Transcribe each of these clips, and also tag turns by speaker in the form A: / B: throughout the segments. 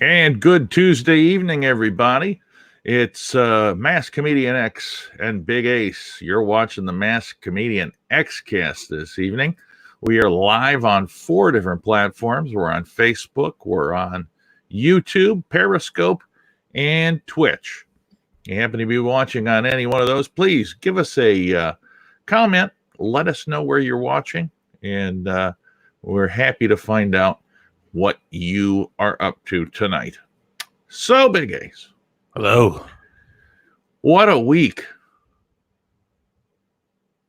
A: And good Tuesday evening, everybody. It's Masked Comedian X and Big Ace. You're watching the Masked Comedian X cast this evening. We are live on 4 different platforms. We're on Facebook, we're on YouTube, Periscope, and Twitch. If you happen to be watching on any one of those, please give us a comment. Let us know where you're watching, and we're happy to find out what you are up to tonight. So, Big Ace.
B: Hello.
A: What a week.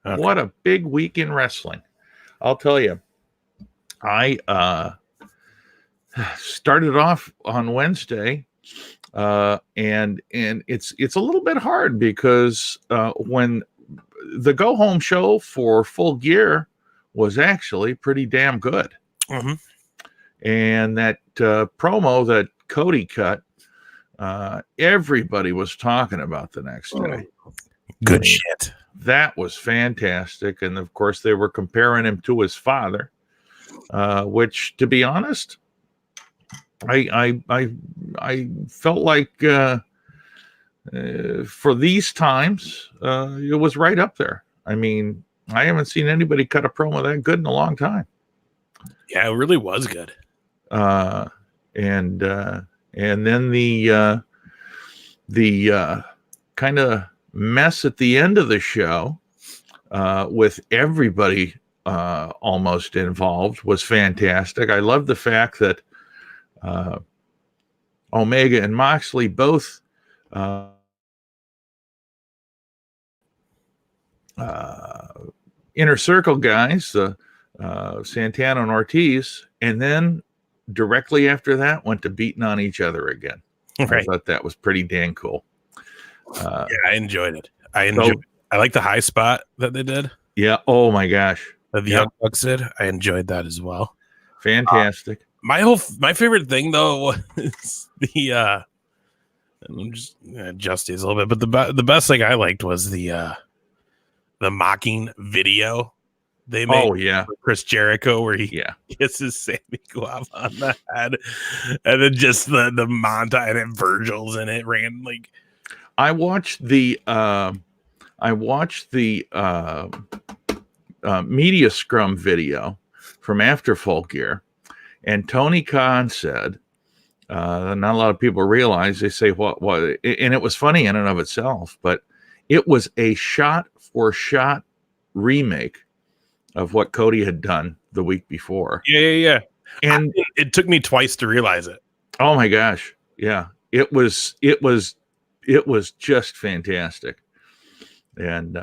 B: Okay.
A: What a big week in wrestling. I'll tell you, I started off on Wednesday, and it's a little bit hard because when the go-home show for Full Gear was actually pretty damn good.
B: Mm-hmm.
A: And that promo that Cody cut, everybody was talking about the next day.
B: Good shit.
A: That was fantastic. And of course, they were comparing him to his father, which, to be honest, I felt like for these times, it was right up there. I mean, I haven't seen anybody cut a promo that good in a long time.
B: Yeah, it really was good.
A: And then the kind of mess at the end of the show with everybody almost involved was fantastic. I love the fact that Omega and Moxley both inner circle guys, Santana and Ortiz, and then directly after that went to beating on each other again.
B: Right.
A: I thought that was pretty dang cool.
B: Yeah, I enjoyed it. I like the high spot that they did.
A: Yeah. Oh my gosh.
B: That the Young Bucks did. I enjoyed that as well.
A: Fantastic.
B: My favorite thing though was the I'm just adjust these a little bit, but the best thing I liked was the mocking video they made.
A: Oh yeah,
B: Chris Jericho, where he kisses Sammy Guevara on the head, and then just the montage and Virgil's in it ran like.
A: I watched the media scrum video from after Full Gear, and Tony Khan said, not a lot of people realize, they say what, and it was funny in and of itself, but it was a shot for shot remake of what Cody had done the week before.
B: Yeah.
A: And
B: it took me twice to realize it.
A: Oh my gosh. Yeah. It was just fantastic. And,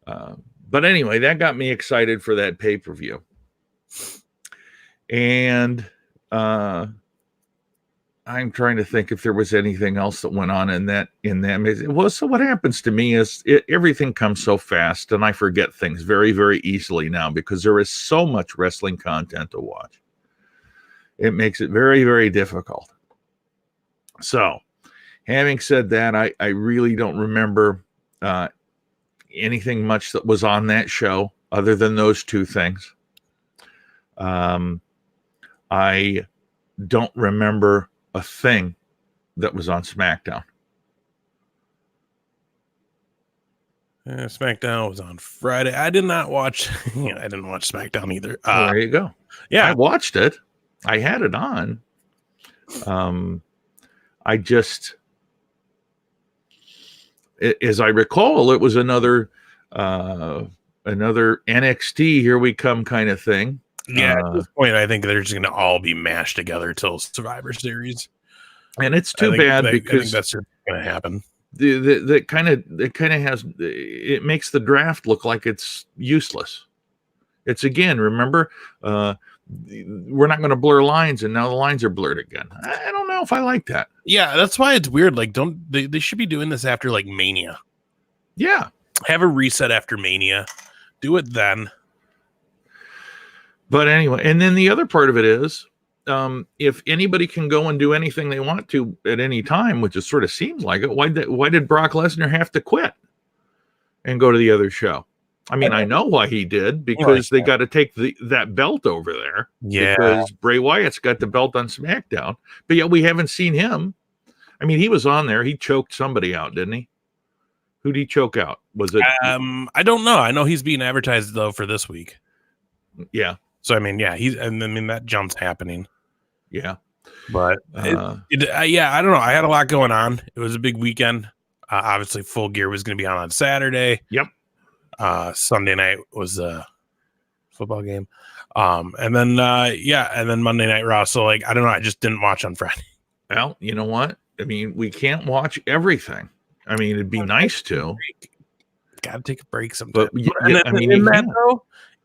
A: but anyway, that got me excited for that pay-per-view. And, I'm trying to think if there was anything else that went on in that. Well, so what happens to me is everything comes so fast, and I forget things very, very easily now because there is so much wrestling content to watch. It makes it very, very difficult. So, having said that, I really don't remember anything much that was on that show other than those two things. I don't remember a thing that was on Smackdown.
B: Smackdown was on Friday. I did not watch. I didn't watch Smackdown either.
A: There you go.
B: Yeah,
A: I watched it. I had it on. I just, as I recall, it was another NXT here we come kind of thing.
B: Yeah, at this point, I think they're just going to all be mashed together till Survivor Series,
A: and it's too bad because
B: I think that's going to happen.
A: It kind of has, it makes the draft look like it's useless. It's again, remember, we're not going to blur lines, and now the lines are blurred again. I don't know if I like that.
B: Yeah, that's why it's weird. Like, they should be doing this after like Mania.
A: Yeah,
B: have a reset after Mania. Do it then.
A: But anyway, and then the other part of it is, if anybody can go and do anything they want to at any time, which it sort of seems like it, why did Brock Lesnar have to quit and go to the other show? I mean, I know why he did, because they got to take that belt over there.
B: Yeah.
A: Because Bray Wyatt's got the belt on SmackDown, but yet we haven't seen him. I mean, he was on there. He choked somebody out, didn't he? Who did he choke out? Was it?
B: I don't know. I know he's being advertised though for this week.
A: Yeah.
B: So I mean, yeah, that jump's happening.
A: Yeah.
B: But yeah, I don't know. I had a lot going on. It was a big weekend. Obviously, Full Gear was going to be on Saturday.
A: Yep.
B: Sunday night was a football game. And then Monday Night Raw. So like, I don't know. I just didn't watch on Friday.
A: Well, you know what? I mean, we can't watch everything. I mean, it'd be nice to.
B: Got to take a break sometime.
A: But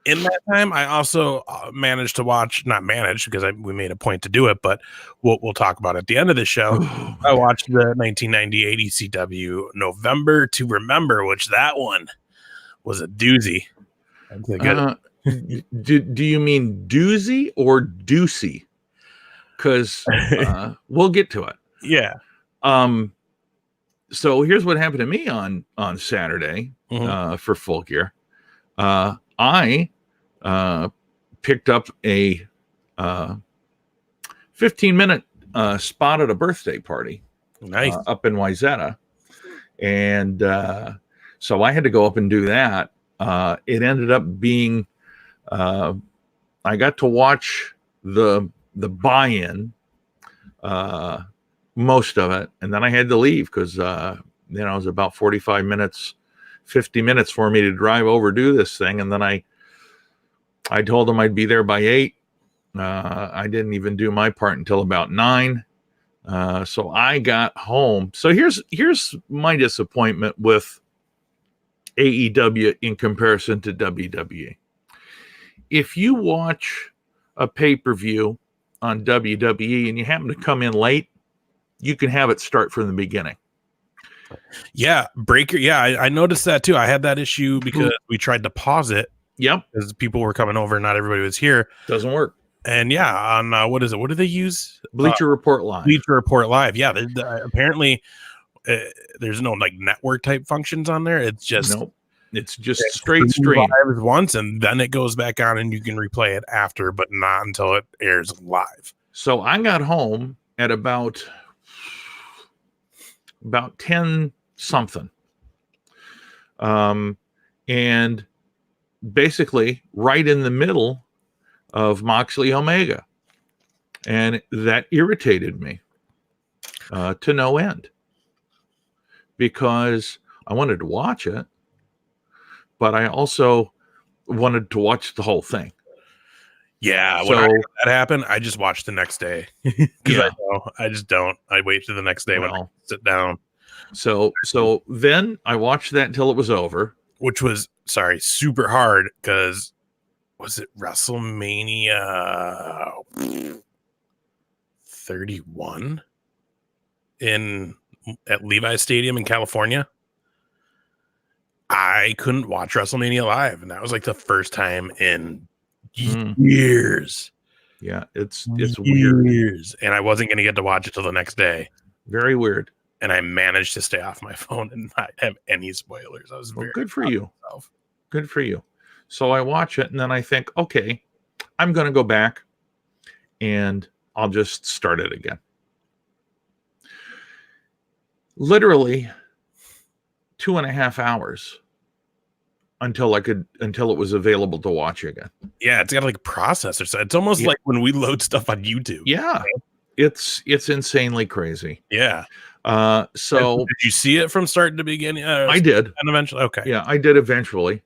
B: in that time, I also managed to watch, not managed because we made a point to do it, but we'll talk about it at the end of the show. I watched the 1998 ECW November to Remember, which that one was a doozy.
A: Do you mean doozy or doozy? Because we'll get to it.
B: Yeah.
A: So here's what happened to me on Saturday for Full Gear. I picked up a 15-minute spot at a birthday party.
B: Nice.
A: Up in Wayzata. And so I had to go up and do that. It ended up being, I got to watch the buy-in, most of it. And then I had to leave because, it was about 45 minutes, 50 minutes for me to drive over, do this thing. And then I told them I'd be there by 8. I didn't even do my part until about 9. So I got home. So here's my disappointment with AEW in comparison to WWE. If you watch a pay-per-view on WWE and you happen to come in late, you can have it start from the beginning.
B: Yeah, Breaker. Yeah, I noticed that too. I had that issue because we tried to pause it.
A: Yep.
B: Because people were coming over, not everybody was here.
A: Doesn't work.
B: And yeah, on what is it? What do they use?
A: Bleacher Report Live.
B: Bleacher Report Live. Yeah, apparently there's no like network type functions on there. It's just
A: It's just straight stream
B: once, and then it goes back on, and you can replay it after, but not until it airs live.
A: So I got home at about 10 something, and basically right in the middle of Moxley-Omega, and that irritated me to no end, because I wanted to watch it, but I also wanted to watch the whole thing.
B: Yeah, when that happened, I just watched the next day because I just don't. I wait till the next day when I sit down.
A: So then I watched that until it was over,
B: which was super hard because was it WrestleMania 31 at Levi's Stadium in California? I couldn't watch WrestleMania live, and that was like the first time in years.
A: Yeah, it's weird.
B: And I wasn't going to get to watch it till the next day.
A: Very weird.
B: And I managed to stay off my phone and not have any spoilers. I was very
A: good for you. Good for you. So I watch it, and then I think, okay, I'm going to go back and I'll just start it again. Literally 2.5 hours until it was available to watch again.
B: Yeah, it's got like processor. So it's almost like when we load stuff on YouTube.
A: Yeah, it's insanely crazy.
B: Yeah.
A: So
B: did you see it from start to beginning?
A: I did,
B: and eventually. Okay.
A: Yeah, I did eventually.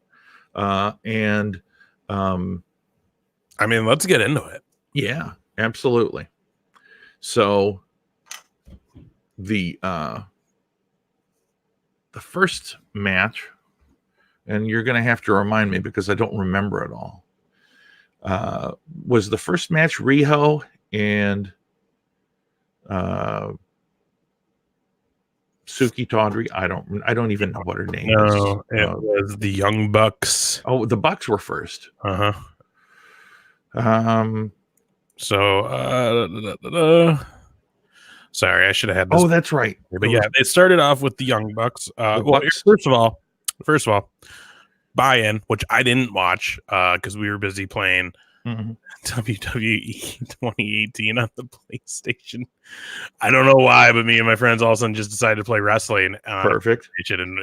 A: I mean,
B: let's get into it.
A: Yeah, absolutely. So the first match, and you're going to have to remind me because I don't remember it all, was the first match Riho and Suki Tawdry. I don't even know what her name is.
B: No, it was the Young Bucks.
A: Oh, the Bucks were first.
B: Sorry, I should have had this.
A: Oh, that's right.
B: But yeah, it started off with the Young Bucks. First of all, buy-in, which I didn't watch because we were busy playing
A: Mhm.
B: WWE 2018 on the PlayStation. I don't know why, but me and my friends all of a sudden just decided to play wrestling on
A: Perfect.
B: PlayStation, and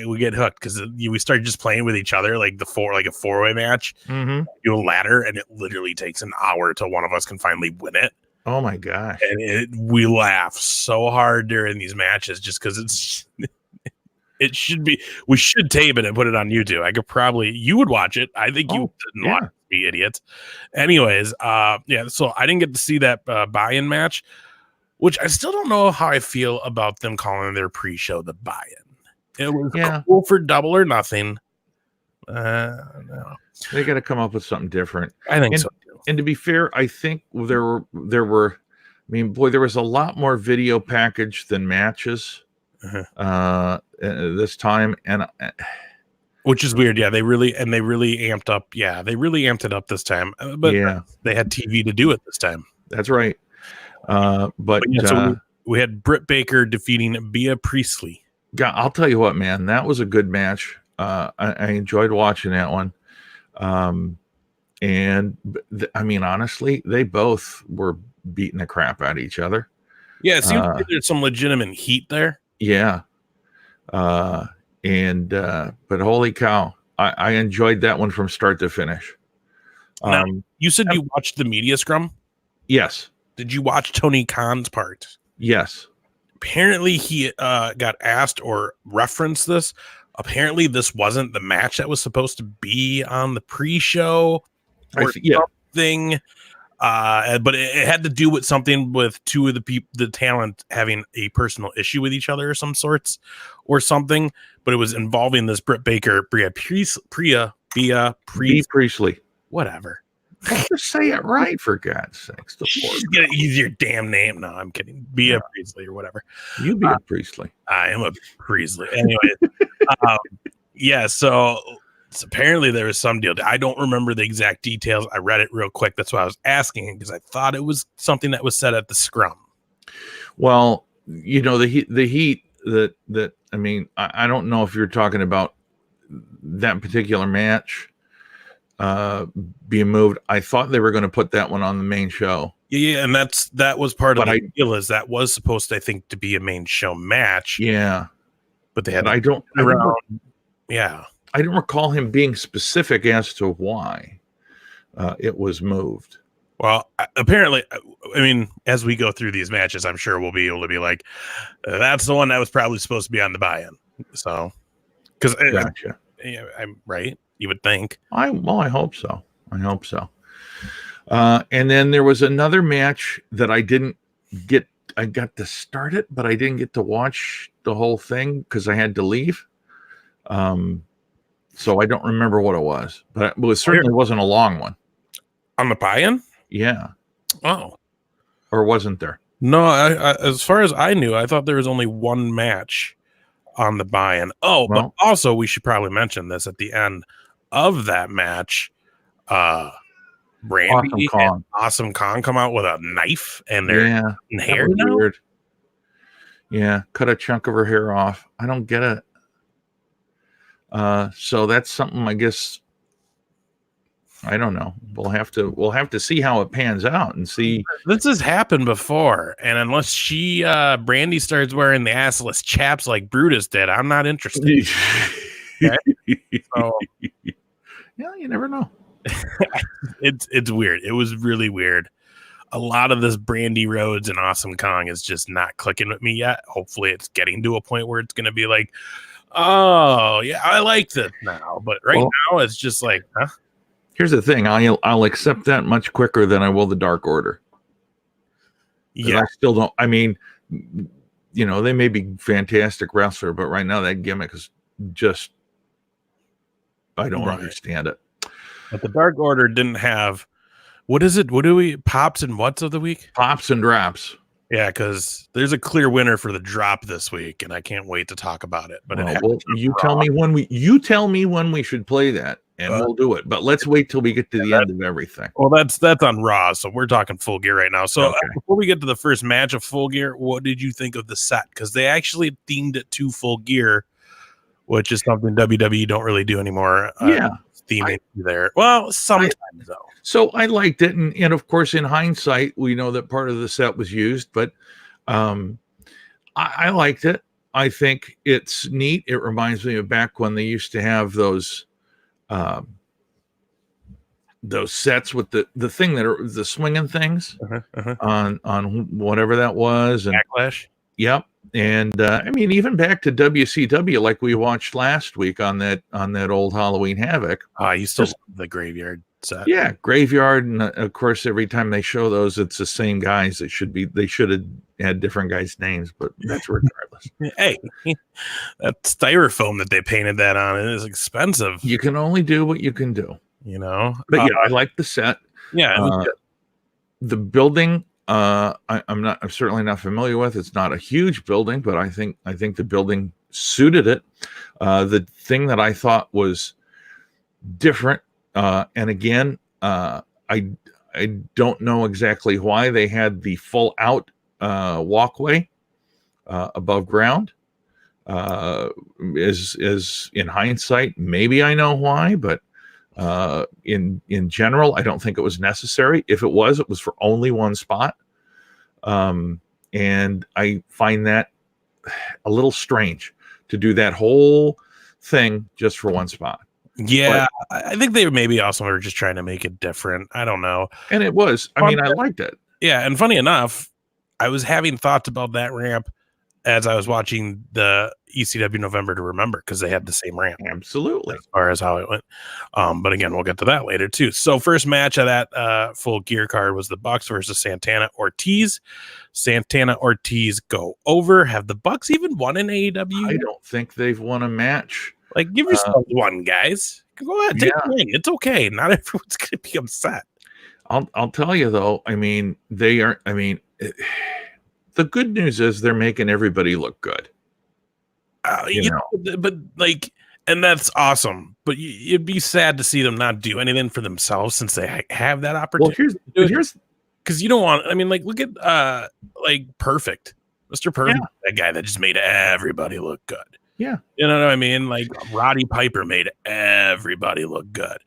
B: we get hooked because we started just playing with each other like a 4-way match.
A: Mm-hmm.
B: You a ladder, and it literally takes an hour till one of us can finally win it.
A: Oh my gosh!
B: And we laugh so hard during these matches just because it's. It should be. We should tape it and put it on YouTube. You would watch it. I think you didn't watch it, be idiots. Anyways, yeah. So I didn't get to see that buy-in match, which I still don't know how I feel about them calling their pre-show the buy-in. It was cool for Double or Nothing. No.
A: They got to come up with something different.
B: I think so too.
A: And to be fair, I think there were. I mean, boy, there was a lot more video package than matches. This time, and
B: which is weird. Yeah, they really amped up. Yeah, they really amped it up this time. But
A: yeah,
B: they had TV to do it this time.
A: That's right. But yeah,
B: so we had Britt Baker defeating Bea Priestley.
A: God, I'll tell you what, man, that was a good match. I enjoyed watching that one. And I mean, honestly, they both were beating the crap out of each other.
B: Yeah, it seems like there's some legitimate heat there.
A: Yeah. But holy cow, I enjoyed that one from start to finish.
B: Now, you said you watched the media scrum?
A: Yes.
B: Did you watch Tony Khan's part?
A: Yes.
B: Apparently he got asked or referenced this. Apparently this wasn't the match that was supposed to be on the pre-show or something. But it had to do with something with two of the talent having a personal issue with each other or some sorts or something. But it was involving this Britt Baker, Bea Priestley. Whatever.
A: Just say it right, for God's sakes.
B: Just get an easier damn name. No, I'm kidding. Bea Priestley or whatever.
A: You be a Priestley.
B: I am a Priestley. Anyway, yeah. So apparently there was some deal. I don't remember the exact details. I read it real quick. That's why I was asking, because I thought it was something that was said at the scrum.
A: Well, you know, the heat that I mean, I don't know if you're talking about that particular match being moved. I thought they were going to put that one on the main show.
B: Yeah, and that was part of the deal. Is that was supposed to, I think, to be a main show match.
A: Yeah,
B: but they had.
A: I don't recall him being specific as to why it was moved.
B: Well, apparently, I mean, as we go through these matches, I'm sure we'll be able to be like, that's the one that was probably supposed to be on the buy-in. So, because
A: gotcha.
B: I'm right. You would think.
A: I hope so. And then there was another match that I didn't get. I got to start it, but I didn't get to watch the whole thing because I had to leave. So I don't remember what it was, but it certainly wasn't a long one.
B: On the buy-in?
A: Yeah.
B: Oh.
A: Or wasn't there?
B: No, I as far as I knew, I thought there was only one match on the buy-in. Oh, well, but also we should probably mention this at the end of that match. Brandy and Awesome Kong come out with a knife and their hair. Weird.
A: Yeah, cut a chunk of her hair off. I don't get it. So that's something, I guess. I don't know. We'll have to see how it pans out and see.
B: This has happened before, and unless Brandy starts wearing the assless chaps like Brutus did, I'm not interested. Okay? So,
A: yeah, you never know.
B: It's weird. It was really weird. A lot of this Brandy Rhodes and Awesome Kong is just not clicking with me yet. Hopefully, it's getting to a point where it's going to be like, oh yeah, I like this now. But now, it's just like, huh?
A: Here's the thing. I'll accept that much quicker than I will the Dark Order. Yeah, I still don't. I mean, you know, they may be fantastic wrestler, but right now that gimmick is just, I don't understand it.
B: But the Dark Order didn't have, what is it? What do we, pops and what's of the week?
A: Pops and drops.
B: Yeah, because there's a clear winner for the drop this week, and I can't wait to talk about it. But
A: you tell me when we should play that, and we'll do it. But let's wait till we get to the end of everything.
B: Well, that's on Raw, so we're talking Full Gear right now. So before we get to the first match of Full Gear, what did you think of the set? Because they actually themed it to Full Gear which is something WWE don't really do anymore. Theming there. Well, sometimes though.
A: So I liked it, and of course, in hindsight, we know that part of the set was used, but I liked it. I think it's neat. It reminds me of back when they used to have those sets with the thing that are the swinging things on whatever that was, and
B: Backlash.
A: Yep. And I mean, even back to WCW, like we watched last week on that old Halloween Havoc.
B: I used to love the Graveyard set.
A: Yeah, Graveyard, and of course, every time they show those, it's the same guys. They should have had different guys' names, but that's regardless.
B: Hey, that styrofoam that they painted that on is expensive.
A: You can only do what you can do,
B: But
A: yeah, I like the set.
B: Yeah,
A: the building. I'm certainly not familiar with. It's not a huge building, but I think the building suited it. The thing that I thought was different, and again, I don't know exactly why they had the full out walkway above ground. Is in hindsight, maybe I know why, but in general, I don't think it was necessary. If it was for only one spot. And I find that a little strange to do that whole thing just for one spot.
B: Yeah, but I think they maybe also were just trying to make it different. I don't know.
A: And it was. I mean, I liked it.
B: Yeah, and funny enough, I was having thoughts about that ramp as I was watching the ECW November to Remember, because they had the same ramp.
A: Absolutely.
B: As far as how it went. But again, we'll get to that later too. So first match of that Full Gear card was the Bucks versus Santana Ortiz. Santana Ortiz go over. Have the Bucks even won in AEW?
A: I don't think they've won a match.
B: Like, give yourself one, guys. Go ahead, take a win. It's okay. Not everyone's going to be upset.
A: I'll tell you though. I mean, they are. I mean, the good news is they're making everybody look good.
B: You know, but like, and that's awesome. But it'd be sad to see them not do anything for themselves since they have that opportunity.
A: Well, here's
B: because you don't want. I mean, like, look at like Perfect, Mr. Perfect, that guy that just made everybody look good.
A: Yeah,
B: you know what I mean. Like Roddy Piper made everybody look good.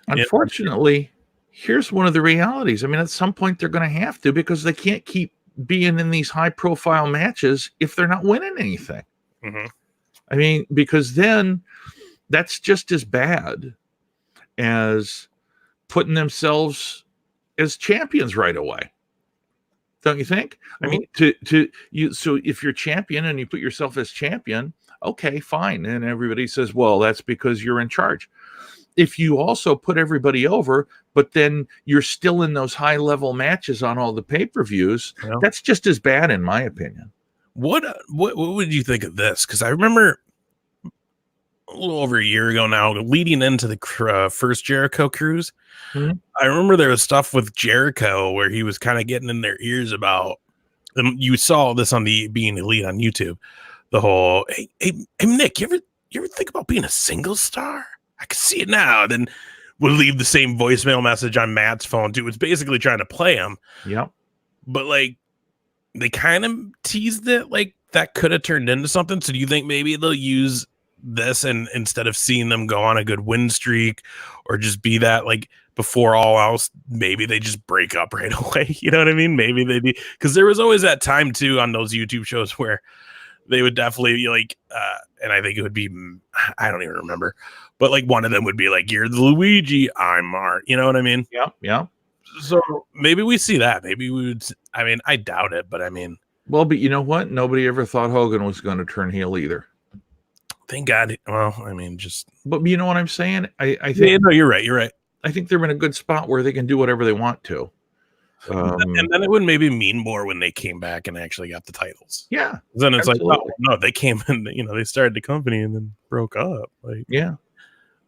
A: Unfortunately, here's one of the realities. I mean, at some point they're going to have to, because they can't keep being in these high-profile matches if they're not winning anything.
B: Mm-hmm.
A: I mean, because then that's just as bad as putting themselves as champions right away. Don't you think? Mm-hmm. I mean, so if you're champion and you put yourself as champion, okay, fine. And everybody says, well, that's because you're in charge. If you also put everybody over, but then you're still in those high-level matches on all the pay-per-views, that's just as bad, in my opinion.
B: What would you think of this? Because I remember a little over a year ago now, leading into the first Jericho cruise, I remember there was stuff with Jericho where he was kind of getting in their ears about, and you saw this on the Being Elite on YouTube, the whole, hey Nick, you ever think about being a single star? I can see it now. Then would leave the same voicemail message on Matt's phone too. It's basically trying to play him.
A: Yep.
B: But like, they kind of teased it like that could have turned into something. So do you think maybe they'll use this, and instead of seeing them go on a good win streak or just be that, like, before all else, maybe they just break up right away? You know what I mean? Maybe they be, because there was always that time too on those YouTube shows where they would definitely like, and I think it would be, I don't even remember, but like one of them would be like, you're the Luigi, I'm Mart. You know what I mean?
A: Yeah. Yeah.
B: So maybe we see that. Maybe we would. I mean, I doubt it, but I mean,
A: well, but you know what? Nobody ever thought Hogan was going to turn heel either.
B: Thank God. Well, I mean,
A: but you know what I'm saying? I think.
B: Yeah, no, you're right. You're right.
A: I think they're in a good spot where they can do whatever they want to.
B: And then it would maybe mean more when they came back and actually got the titles.
A: Yeah.
B: Then it's absolutely. Like, oh, no, they came and they started the company and then broke up. Like,
A: yeah.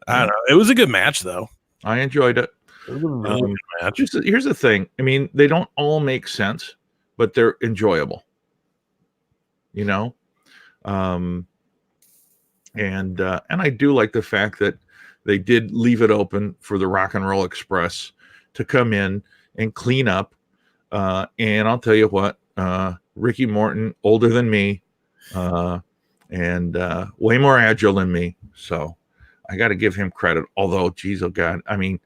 B: I don't know. It was a good match though.
A: I enjoyed it.
B: It was a really good match.
A: Here's the thing. I mean, they don't all make sense, but they're enjoyable. And I do like the fact that they did leave it open for the Rock and Roll Express to come in and clean up. And I'll tell you what, Ricky Morton, older than me, and way more agile than me. So I got to give him credit. Although, geez, oh God, I mean,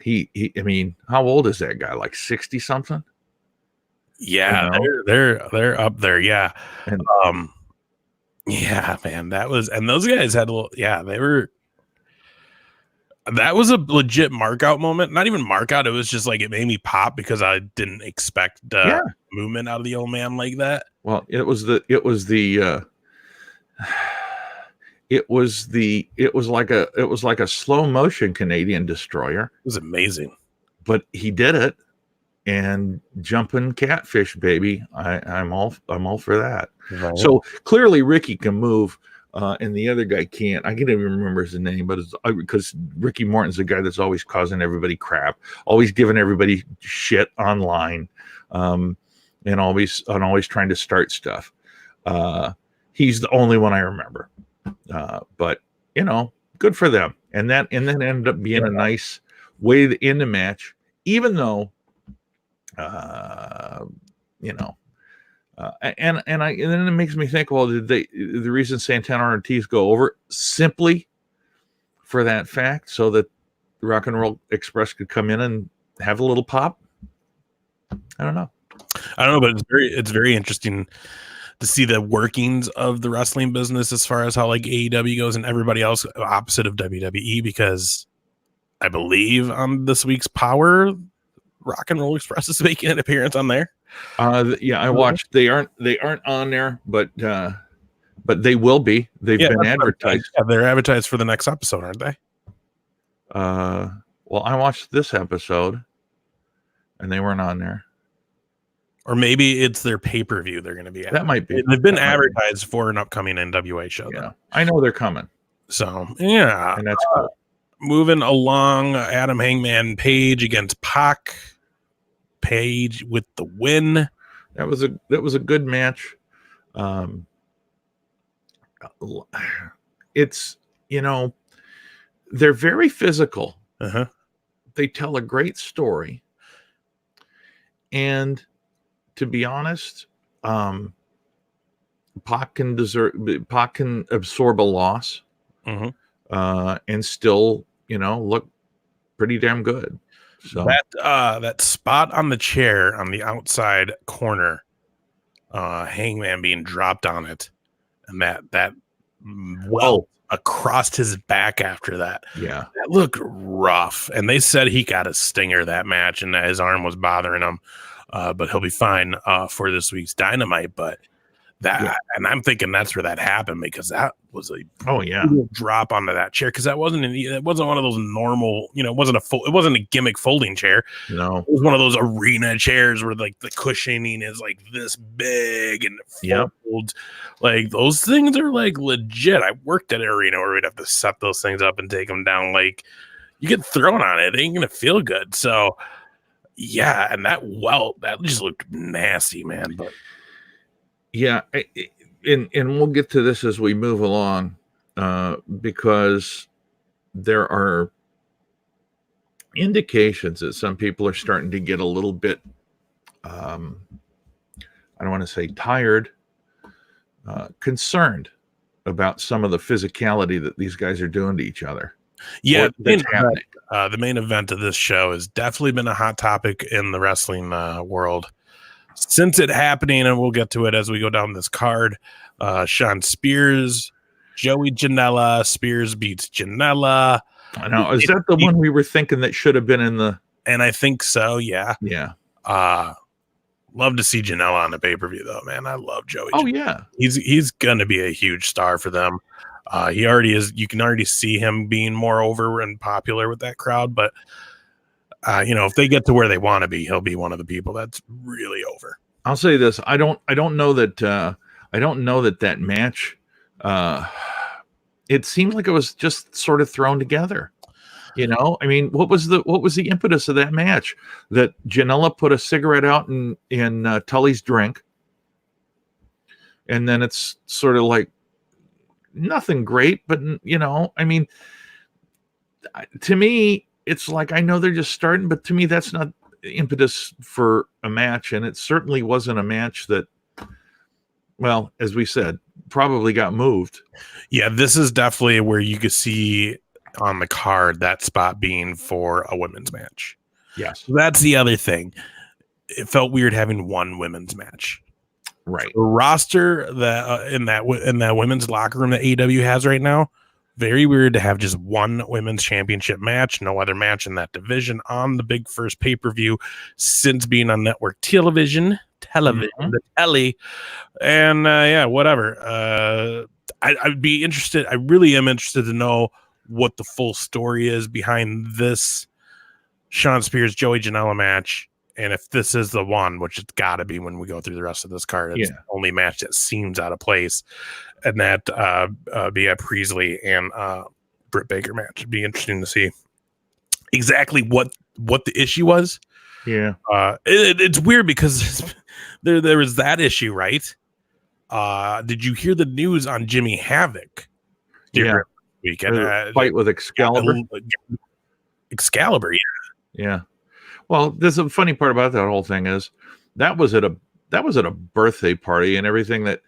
A: I mean, how old is that guy? Like 60 something?
B: Yeah,
A: You know?
B: they're up there. Yeah.
A: And
B: Yeah, man, that was, and those guys had a little, yeah, that was a legit mark out moment. Not even mark out. It was just like, it made me pop because I didn't expect movement out of the old man like that.
A: Well, it was like a slow motion Canadian destroyer.
B: It was amazing.
A: But he did it, and jumping catfish, baby. I'm all for that. Right. So clearly Ricky can move, and the other guy can't. I can't even remember his name, but it's because Ricky Morton's the guy that's always causing everybody crap, always giving everybody shit online, and always trying to start stuff. He's the only one I remember. But good for them. And then ended up being a nice way to end the match, even though and then it makes me think, well, the reason Santana and Ortiz go over simply for that fact so that Rock and Roll Express could come in and have a little pop? I don't know,
B: but it's very interesting to see the workings of the wrestling business as far as how like AEW goes and everybody else opposite of WWE, because I believe on this week's Power, Rock and Roll Express is making an appearance on there.
A: I watched. They aren't on there, but they will be. They've been advertised.
B: Yeah, they're advertised for the next episode, aren't they?
A: Well, I watched this episode, and they weren't on there.
B: Or maybe it's their pay-per-view they're going to be at.
A: That might be.
B: They've been advertised for an upcoming NWA show.
A: Yeah,
B: though.
A: I know they're coming.
B: So, yeah.
A: And that's cool.
B: Moving along, Adam Hangman Page against Pac. Page with the win.
A: That was a good match. It's, they're very physical.
B: Uh-huh.
A: They tell a great story. And to be honest, Pac can absorb a loss, and still, look pretty damn good. So
B: that spot on the chair on the outside corner, Hangman being dropped on it, and that across his back after that, that looked rough. And they said he got a stinger that match, and that his arm was bothering him. But he'll be fine for this week's Dynamite. But and I'm thinking that's where that happened, because that was a drop onto that chair, because it wasn't one of those normal, it wasn't a gimmick folding chair.
A: No,
B: it was one of those arena chairs where like the cushioning is like this big and folds. Like those things are like legit. I worked at an arena where we'd have to set those things up and take them down. Like you get thrown on it ain't gonna feel good. So. Yeah, and that just looked nasty, man. But
A: yeah, and we'll get to this as we move along, because there are indications that some people are starting to get a little bit, I don't want to say tired, concerned about some of the physicality that these guys are doing to each other.
B: Yeah, the main event of this show has definitely been a hot topic in the wrestling world since it happening, and we'll get to it as we go down this card. Sean Spears, Joey Janela. Spears beats Janela.
A: I know. Is that the one we were thinking that should have been in the?
B: And I think so. Yeah.
A: Yeah.
B: Love to see Janela on the pay-per-view, though, man. I love Joey.
A: Oh,
B: Janela.
A: yeah.
B: He's gonna be a huge star for them. He already is. You can already see him being more over and popular with that crowd. But if they get to where they want to be, he'll be one of the people that's really over.
A: I'll say this: I don't know that that match. It seemed like it was just sort of thrown together. I mean, what was the impetus of that match? That Janela put a cigarette out in Tully's drink, and then it's sort of like. Nothing great, but I mean, to me, it's like, I know they're just starting, but to me, that's not impetus for a match. And it certainly wasn't a match that, well, as we said, probably got moved.
B: Yeah, this is definitely where you could see on the card that spot being for a women's match.
A: Yes.
B: So that's the other thing. It felt weird having one women's match.
A: Right.
B: The roster that in that women's locker room that AEW has right now, very weird to have just one women's championship match, no other match in that division on the big first pay-per-view since being on network television, the telly, and yeah, whatever. I'd be interested. I really am interested to know what the full story is behind this Shawn Spears Joey Janela match. And if this is the one, which it's got to be when we go through the rest of this card, it's the only match that seems out of place. And that be a Priestley and Britt Baker match. It'd be interesting to see exactly what the issue was.
A: Yeah.
B: It's weird because there was that issue, right? Did you hear the news on Jimmy Havoc?
A: Weekend fight with Excalibur.
B: Excalibur,
A: yeah. Well, there's a funny part about that whole thing is that was at a birthday party, and everything that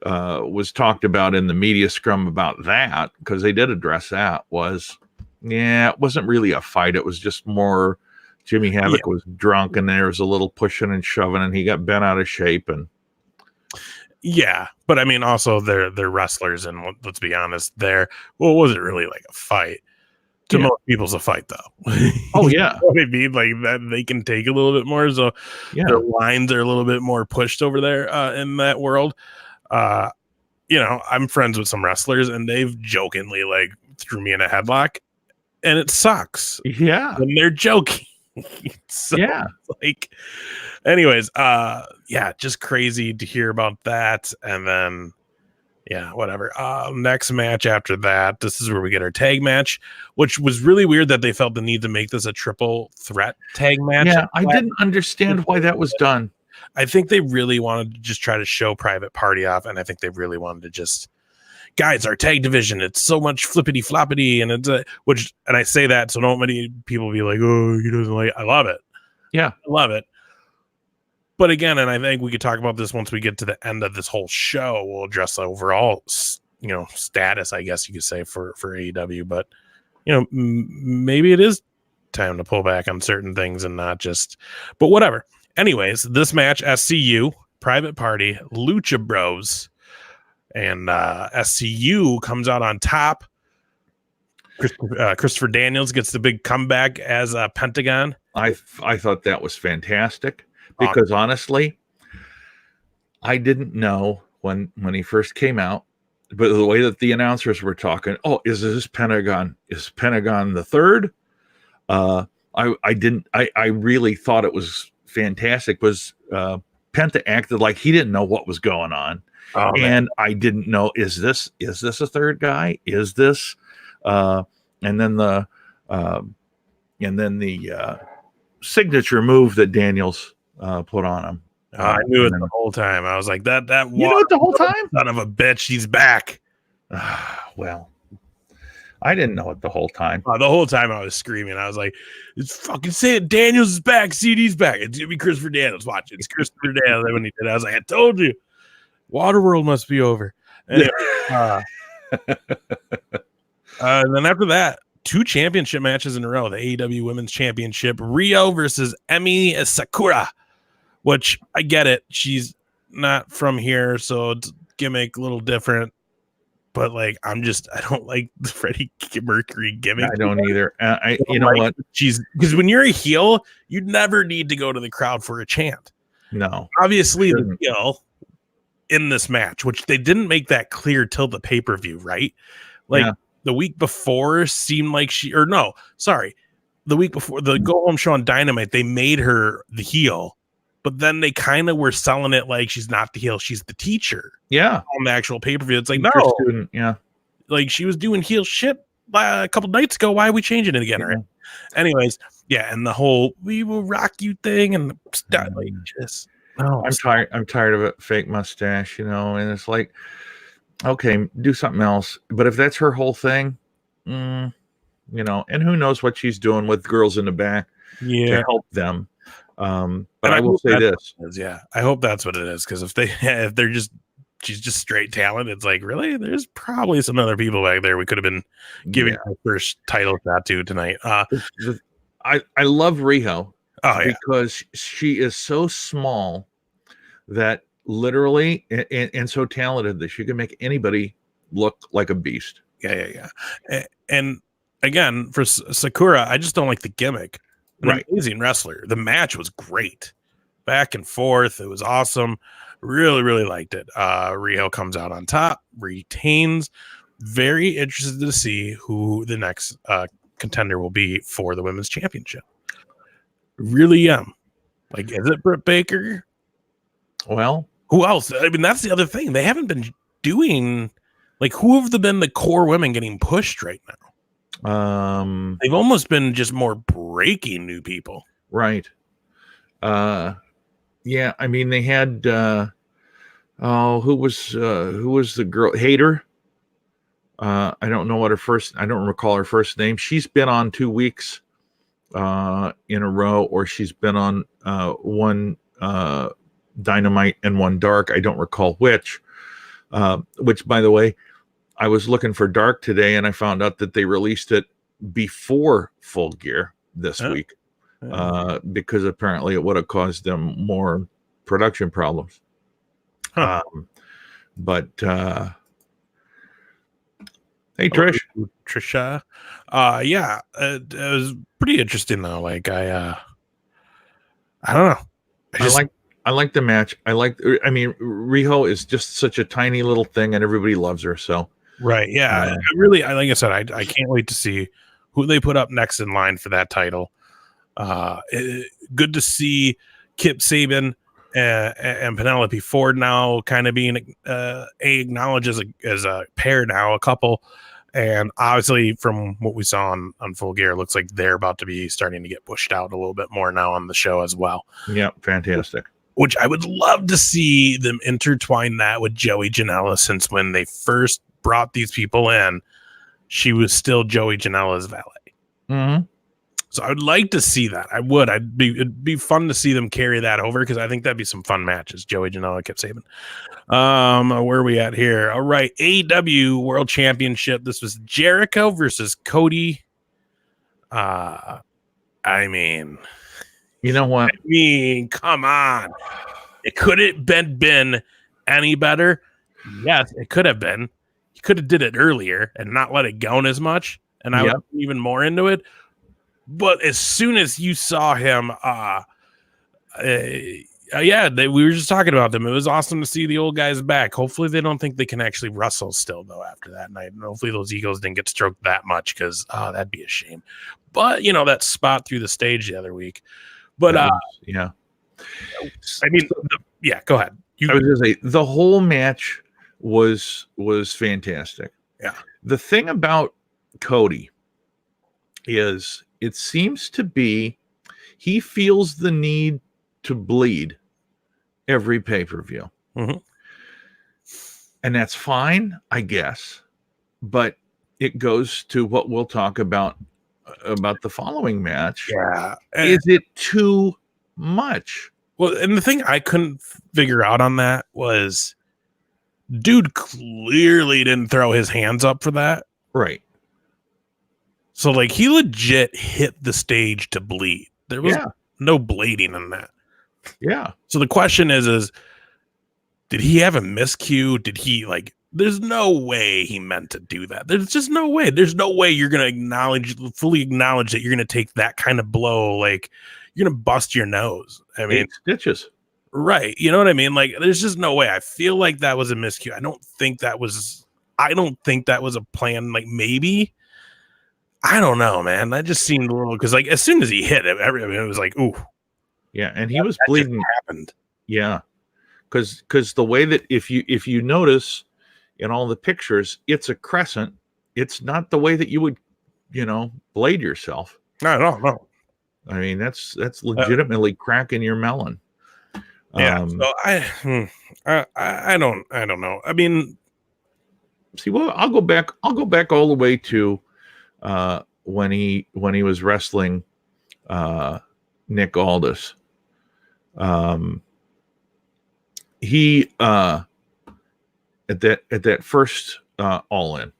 A: was talked about in the media scrum about that, because they did address that, it wasn't really a fight. It was just more Jimmy Havoc was drunk, and there was a little pushing and shoving, and he got bent out of shape. And
B: yeah, but I mean, also they're wrestlers, and let's be honest, was it really like a fight? To most people's a fight, though.
A: Oh yeah,
B: what I mean, like that they can take a little bit more, so their lines are a little bit more pushed over there in that world. I'm friends with some wrestlers, and they've jokingly like threw me in a headlock, and it sucks.
A: Yeah,
B: when they're joking. So, like, anyways, just crazy to hear about that, and then. Yeah, whatever. Next match after that, this is where we get our tag match, which was really weird that they felt the need to make this a triple threat tag match.
A: Yeah, I didn't understand why that was done.
B: I think they really wanted to just try to show Private Party off, and I think they really wanted to just, guys, our tag division, it's so much flippity floppity, and it's and I say that so don't many people be like, oh, he doesn't like. I love it.
A: Yeah,
B: I love it. But again, and I think we could talk about this once we get to the end of this whole show. We'll address the overall, status, I guess you could say, for AEW. But, maybe it is time to pull back on certain things and not just. But whatever. Anyways, this match, SCU, Private Party, Lucha Bros, and SCU comes out on top. Christopher Daniels gets the big comeback as Pentagon.
A: I thought that was fantastic. Because honestly, I didn't know when he first came out, but the way that the announcers were talking, is this Pentagon? Is Pentagon the third? I really thought it was fantastic. Was Penta acted like he didn't know what was going on, and I didn't know, is this a third guy? Is this and then the signature move that Daniels put on him.
B: I knew it the whole time. I was like, that
A: you knew it the whole time?
B: Son of a bitch, he's back.
A: Well, I didn't know it the whole time.
B: The whole time I was screaming. I was like, it's fucking say it. Daniels is back. CD's back. It's going to be Christopher Daniels. Watch it. It's Christopher Daniels. When he did, I was like, I told you. Waterworld must be over. Anyway, and then after that, 2 championship matches in a row. The AEW Women's Championship, Rio versus Emi Sakura, which I get it. She's not from here, so it's gimmick a little different. But like, I don't like the Freddie Mercury gimmick.
A: I don't either. You know what?
B: Because when you're a heel, you never need to go to the crowd for a chant.
A: No,
B: obviously the heel in this match, which they didn't make that clear till the pay-per-view, right? Like the week before seemed like the week before the go home show on Dynamite, they made her the heel. But then they kind of were selling it like she's not the heel, she's the teacher.
A: Yeah.
B: On the actual pay-per-view. It's like, no.
A: Student, yeah.
B: Like she was doing heel shit a couple nights ago. Why are we changing it again? Right? Anyways, yeah, and the whole "we will rock you" thing and stuff like just. Oh,
A: I'm tired of it. Fake mustache, and it's like, okay, do something else. But if that's her whole thing, and who knows what she's doing with girls in the back to help them. But I will say this.
B: I hope that's what it is, because if they're just she's just straight talent. It's like, really? There's probably some other people back there we could have been giving our first title shot to tonight.
A: I love Riho
B: because
A: she is so small that literally and so talented that she can make anybody look like a beast.
B: Yeah. And again, for Sakura, I just don't like the gimmick. An amazing wrestler. The match was great. Back and forth. It was awesome. Really, really liked it. Riho comes out on top, retains. Very interested to see who the next contender will be for the women's championship. Really am. Like, is it Britt Baker?
A: Well,
B: who else? I mean, that's the other thing. They haven't been doing, like, who have been the core women getting pushed right now? They've almost been just more breaking new people.
A: Right. Yeah, I mean, they had who was the girl? Hater. I don't recall her first name. She's been on 2 weeks in a row, or she's been on one Dynamite and one Dark. I don't recall which. Which, by the way, I was looking for Dark today, and I found out that they released it before Full Gear this week, because apparently it would have caused them more production problems. But hey,
B: Trisha, yeah, it was pretty interesting though. Like I don't know.
A: I like the match. I mean, Riho is just such a tiny little thing, and everybody loves her. So
B: right, yeah. Like I said, I can't wait to see who they put up next in line for that title. Good to see Kip Sabian and Penelope Ford now kind of being acknowledged as a pair now, a couple. And obviously, from what we saw on Full Gear, it looks like they're about to be starting to get pushed out a little bit more now on the show as well.
A: Yeah, fantastic.
B: Which I would love to see them intertwine that with Joey Janela, since when they first brought these people in, she was still Joey Janela's valet.
A: Mm-hmm.
B: So I would like to see that. I would. It'd be fun to see them carry that over, because I think that'd be some fun matches. Joey Janela, Kip Sabian. Where are we at here? All right, AEW World Championship. This was Jericho versus Cody. I mean,
A: you know what?
B: I mean, come on. It could have been any better. Yes, it could have been. He could have did it earlier and not let it go as much, and I would be even more into it. But as soon as you saw him, we were just talking about them. It was awesome to see the old guys back. Hopefully they don't think they can actually wrestle still, though, after that night. And hopefully those egos didn't get stroked that much, because, that'd be a shame. But, that spot through the stage the other week. But,
A: yeah.
B: I mean, go ahead.
A: I was going to say, the whole match was fantastic.
B: Yeah.
A: The thing about Cody is it seems to be he feels the need to bleed every pay-per-view.
B: Mm-hmm.
A: And that's fine, I guess. But it goes to what we'll talk about the following match.
B: Yeah.
A: Is it too much?
B: Well, and the thing I couldn't figure out on that was, dude clearly didn't throw his hands up for that.
A: Right.
B: So, like, he legit hit the stage to bleed. There was no blading in that.
A: Yeah.
B: So the question is did he have a miscue? Did he, like, there's no way he meant to do that. There's just no way. There's no way you're going to fully acknowledge that you're going to take that kind of blow. Like, you're going to bust your nose. I mean,
A: 8 stitches.
B: Right. You know what I mean? Like, there's just no way. I feel like that was a miscue. I don't think that was a plan. Like, maybe. I don't know, man. That just seemed a little, because, like, as soon as he hit it, it was like, ooh.
A: Yeah, and he was bleeding.
B: Happened.
A: Yeah, because the way that if you notice in all the pictures, it's a crescent. It's not the way that you would, blade yourself.
B: No.
A: I mean, that's legitimately cracking your melon.
B: Yeah. So I don't know. I mean,
A: see, well, I'll go back all the way to when he was wrestling Nick Aldis. He at that first All In.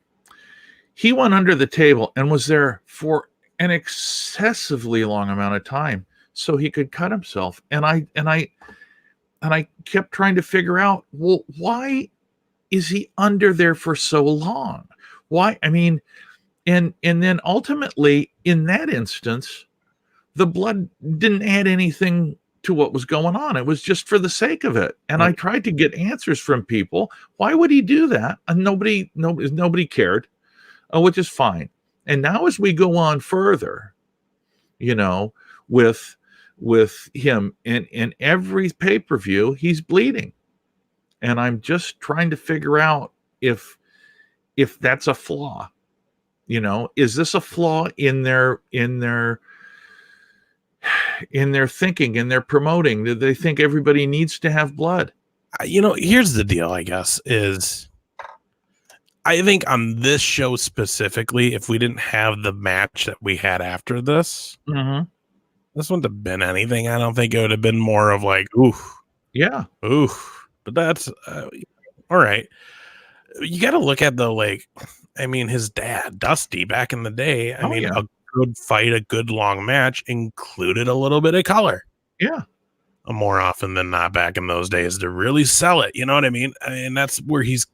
A: He went under the table and was there for an excessively long amount of time so he could cut himself. And I kept trying to figure out, well, why is he under there for so long? Why? I mean, and then ultimately in that instance, the blood didn't add anything to what was going on. It was just for the sake of it. And I tried to get answers from people. Why would he do that? And nobody cared, which is fine. And now as we go on further, with him in every pay-per-view, he's bleeding. And I'm just trying to figure out if that's a flaw. Is this a flaw in their thinking, in their promoting? Do they think everybody needs to have blood?
B: Here's the deal, I guess, is I think on this show specifically, if we didn't have the match that we had after this, this wouldn't have been anything. I don't think it would have been more of like, oof.
A: Yeah.
B: Oof. But that's all right. You got to look at his dad, Dusty, back in the day. A good fight, a good long match included a little bit of color.
A: Yeah.
B: More often than not back in those days to really sell it. You know what I mean? And that's where he's,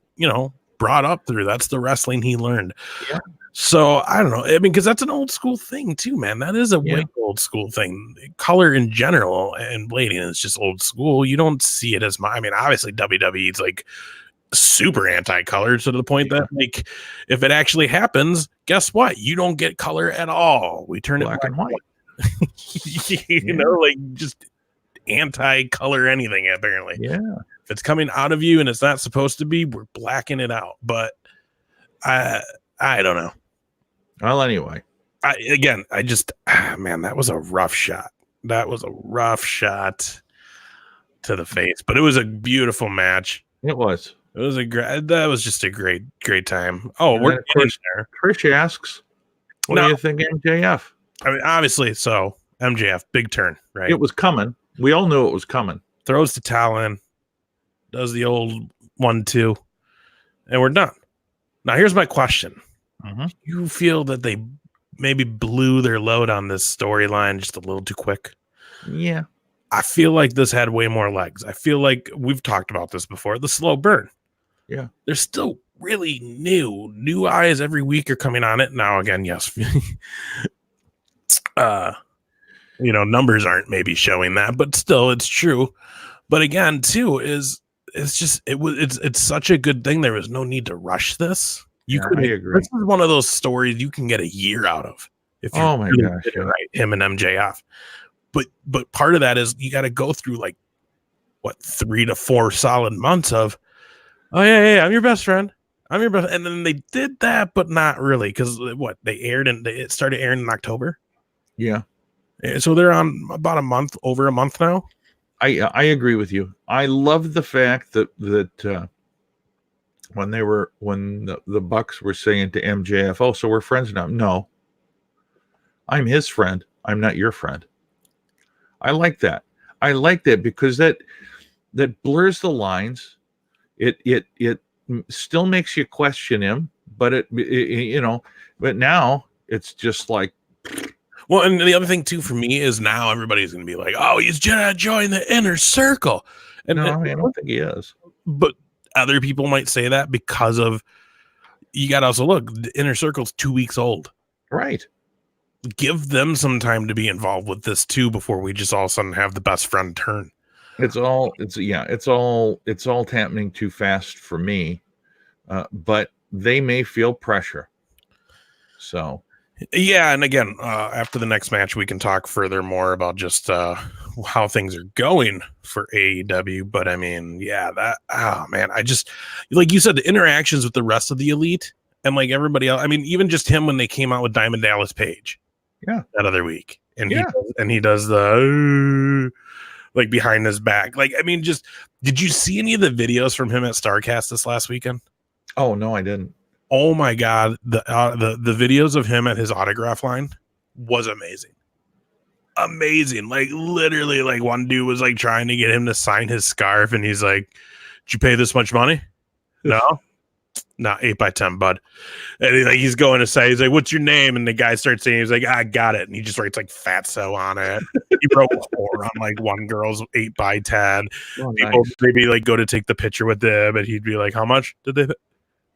B: brought up through. That's the wrestling he learned.
A: Yeah.
B: So I don't know. I mean, because that's an old school thing too, man. That is a way old school thing. Color in general and blading is just old school. You don't see it as much. I mean, obviously WWE is like super anti-color to the point that like if it actually happens, guess what? You don't get color at all. We turn
A: black
B: it
A: and white.
B: Just anti-color anything apparently.
A: Yeah.
B: If it's coming out of you and it's not supposed to be, we're blacking it out. But I don't know.
A: Well, anyway.
B: That was a rough shot. That was a rough shot to the face. But it was a beautiful match.
A: It was.
B: That was just a great time. Oh,
A: and
B: we're of course
A: there. Trish asks, what do you think, MJF?
B: I mean, obviously, so MJF, big turn, right?
A: It was coming. We all knew it was coming.
B: Throws the towel in, does the old 1-2, and we're done. Now, here's my question. You feel that they maybe blew their load on this storyline just a little too quick?
A: Yeah.
B: I feel like this had way more legs. I feel like we've talked about this before. The slow burn.
A: Yeah.
B: They're still really new eyes every week are coming on it. Now, again, yes. Numbers aren't maybe showing that, but still it's true. But again, too, it's such a good thing. There was no need to rush this. I agree. This is one of those stories you can get a year out of if you did it right, him and MJF. But part of that is you got to go through 3 to 4 solid months of, oh yeah, I'm your best friend. I'm your best, and then they did that, but not really, because it started airing in October.
A: Yeah.
B: So they're on about over a month now.
A: I agree with you. I love the fact that when the Bucks were saying to MJF, oh, so we're friends now. No, I'm his friend. I'm not your friend. I like that. I like that because that blurs the lines. It still makes you question him, but but now it's just like.
B: Well, and the other thing too for me is now everybody's going to be like, oh, he's joining the inner circle. And
A: no, I don't think he is.
B: But other people might say that because of, you got to also look, the inner circle's 2 weeks old.
A: Right.
B: Give them some time to be involved with this too before we just all of a sudden have the best friend turn. It's all
A: happening too fast for me. But they may feel pressure. So.
B: Yeah, and again, after the next match, we can talk further more about just how things are going for AEW. But I mean, I just, like you said, the interactions with the rest of the elite and like everybody else. I mean, even just him when they came out with Diamond Dallas Page, that other week, and he does the like behind his back. Like, I mean, just did you see any of the videos from him at StarCast this last weekend?
A: Oh no, I didn't.
B: Oh my God, the videos of him at his autograph line was amazing. Like literally, like one dude was like trying to get him to sign his scarf, and he's like, "Did you pay this much money?" No, not 8x10, bud. And he's going to say, he's like, "What's your name?" And the guy starts saying, he's like, "I got it." And he just writes like "Fatso" on it. He wrote 4 on like one girl's 8x10.
A: Oh,
B: People
A: nice.
B: maybe like go to take the picture with them, and he'd be like, "How much did they?"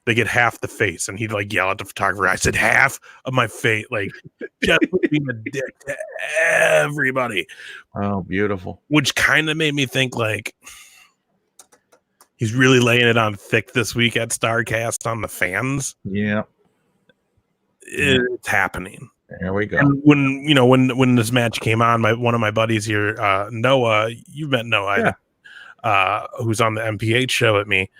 B: They get half the face, and he'd like yell at the photographer. I said half of my face, like just being a dick to everybody.
A: Oh, beautiful.
B: Which kind of made me think like he's really laying it on thick this week at StarCast on the fans.
A: Yeah,
B: it's happening.
A: There we go.
B: And when this match came on, one of my buddies here, Noah, you've met Noah, who's on the MPH show with me.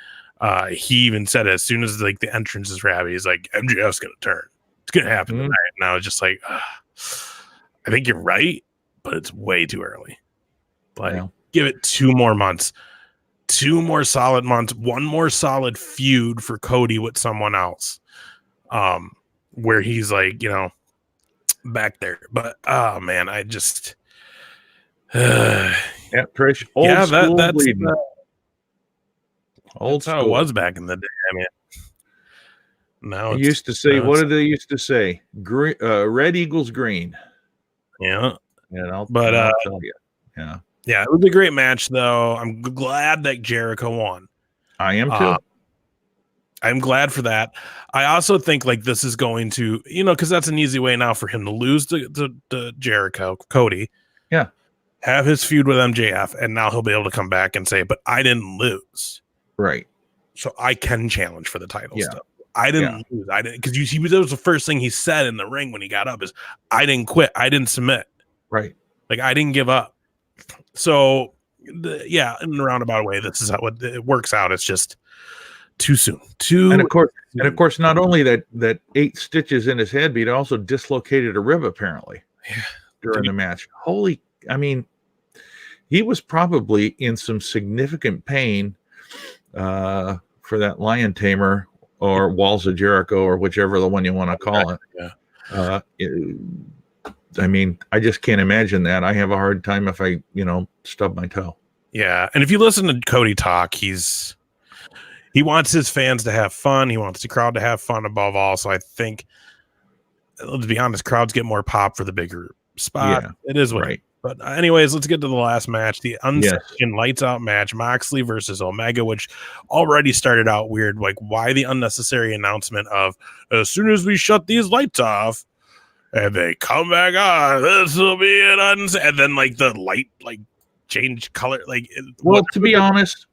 B: He even said as soon as like the entrance is wrapped, he's like, MJF's gonna turn. It's gonna happen tonight. And I was just like, I think you're right, but it's way too early. Like, give it 2 more months, 2 more solid months, 1 more solid feud for Cody with someone else. Where he's like, back there. But oh man, I just
A: Trish, old school
B: that's
A: bleeding.
B: That's how it was back in the day. I mean, now
A: they used to say, what did they used to say? Red equals green.
B: Yeah.
A: I'll tell you.
B: Yeah, it was a great match, though. I'm glad that Jericho won.
A: I am too.
B: I'm glad for that. I also think like this is going to, because that's an easy way now for him to lose to Jericho, Cody.
A: Yeah.
B: Have his feud with MJF, and now he'll be able to come back and say, but I didn't lose.
A: Right.
B: So I can challenge for the title stuff. I didn't lose. I didn't, because that was the first thing he said in the ring when he got up is, I didn't quit. I didn't submit.
A: Right.
B: Like I didn't give up. So in a roundabout way, this is how it works out. It's just too soon.
A: And of course, not only that 8 stitches in his head, but he also dislocated a rib apparently during the match. I mean, he was probably in some significant pain for that lion tamer or walls of Jericho or whichever the one you want to call it.
B: Yeah.
A: I mean, I just can't imagine that. I have a hard time if I, stub my toe.
B: Yeah. And if you listen to Cody talk, he wants his fans to have fun. He wants the crowd to have fun above all. So I think, let's be honest, crowds get more pop for the bigger spot. Yeah, it is what right. But anyways, let's get to the last match, the unsanctioned lights out match, Moxley versus Omega, which already started out weird. Like, why the unnecessary announcement of as soon as we shut these lights off and they come back on, this will be an and then like the light like change color. Like,
A: well, to be honest,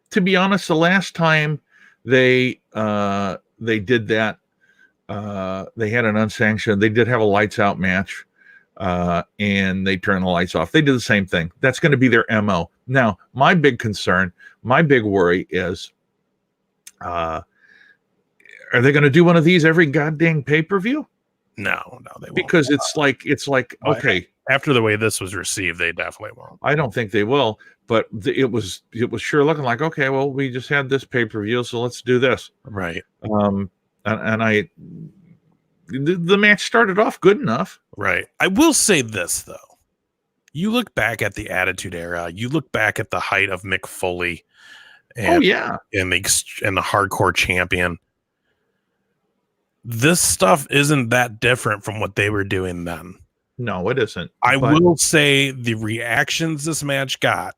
A: the last time they did that, they had an unsanctioned. They did have a lights out match. And they turn the lights off. They do the same thing. That's going to be their MO. Now, my big concern, my big worry is, are they going to do one of these every goddamn pay-per-view?
B: No, they won't.
A: Because it's like okay.
B: After the way this was received, they definitely won't.
A: I don't think they will, but it was sure looking like, okay, well, we just had this pay-per-view, so let's do this.
B: Right.
A: The match started off good enough.
B: Right. I will say this, though. You look back at the Attitude Era. You look back at the height of Mick Foley. And, and the Hardcore Champion. This stuff isn't that different from what they were doing then.
A: No, it isn't.
B: I will say the reactions this match got,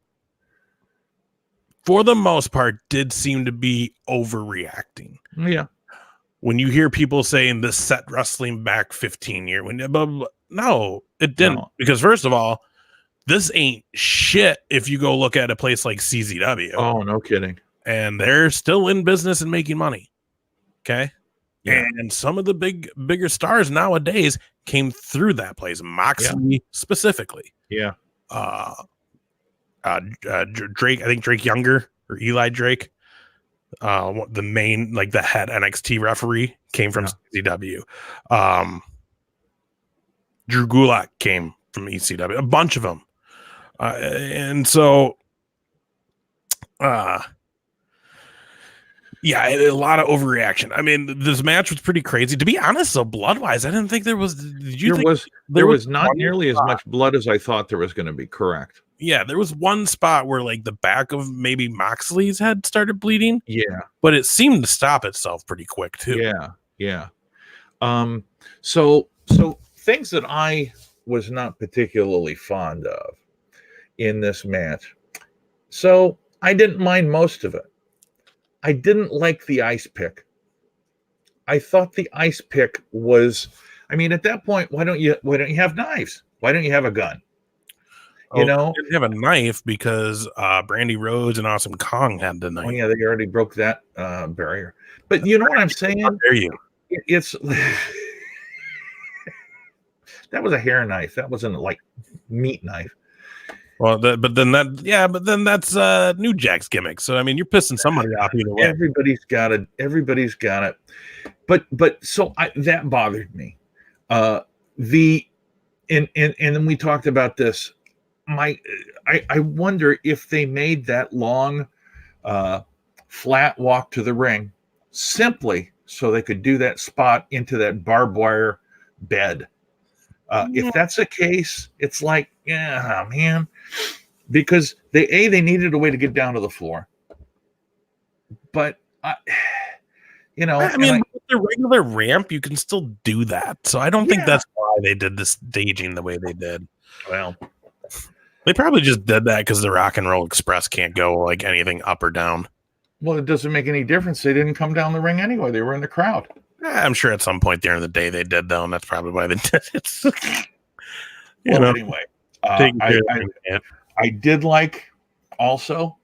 B: for the most part, did seem to be overreacting.
A: Yeah.
B: When you hear people saying this set wrestling back 15 years, no, it didn't. No. Because first of all, this ain't shit if you go look at a place like CZW.
A: Oh, no kidding.
B: And they're still in business and making money. Okay.
A: Yeah.
B: And some of the bigger stars nowadays came through that place. Moxley specifically.
A: Yeah.
B: Drake, I think Drake Younger or Eli Drake. The main, like the head NXT referee came from ECW. Drew Gulak came from ECW. A bunch of them, and so Yeah, a lot of overreaction. I mean, this match was pretty crazy. To be honest, so blood-wise, I didn't think there was. Did you think
A: there was not nearly as much blood as I thought there was going to be? Correct.
B: Yeah, there was one spot where like the back of maybe Moxley's head started bleeding.
A: Yeah,
B: but it seemed to stop itself pretty quick too.
A: Yeah. So things that I was not particularly fond of in this match. So I didn't mind most of it. I didn't like the ice pick. I thought the ice pick was, I mean, at that point, why don't you have knives? Why don't you have a gun? You know,
B: they didn't have a knife because Brandy Rhodes and Awesome Kong had the knife.
A: Oh yeah, they already broke that barrier. But you know what I'm saying?
B: How dare you?
A: It's that was a hair knife. That wasn't like meat knife.
B: Well, but then that's New Jack's gimmick. So I mean, you're pissing somebody off either way.
A: Everybody's got it. But so that bothered me. And then we talked about this. I wonder if they made that long flat walk to the ring simply so they could do that spot into that barbed wire bed. If that's the case, it's like, yeah, man, because they needed a way to get down to the floor. But I mean,
B: with the regular ramp, you can still do that. So I don't think that's why they did the staging the way they did.
A: Well,
B: they probably just did that because the Rock and Roll Express can't go like anything up or down.
A: Well, it doesn't make any difference. They didn't come down the ring anyway. They were in the crowd.
B: I'm sure at some point during the day they did, though, and that's probably why they did it.
A: Anyway, I did like also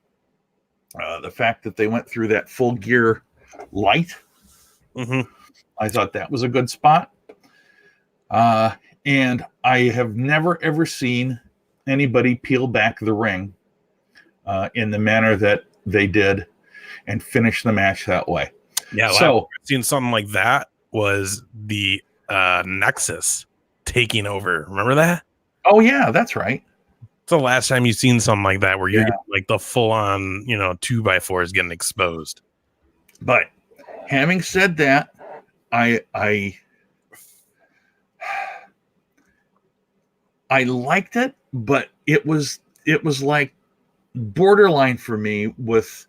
A: the fact that they went through that Full Gear light.
B: Mm-hmm.
A: I thought that was a good spot. And I have never, ever seen anybody peel back the ring in the manner that they did and finish the match that way.
B: Yeah, so seeing something like that was the Nexus taking over. Remember that?
A: Oh yeah, that's right.
B: It's the last time you've seen something like that where you're like the full on, 2x4s getting exposed.
A: But having said that, I liked it, but it was like borderline for me with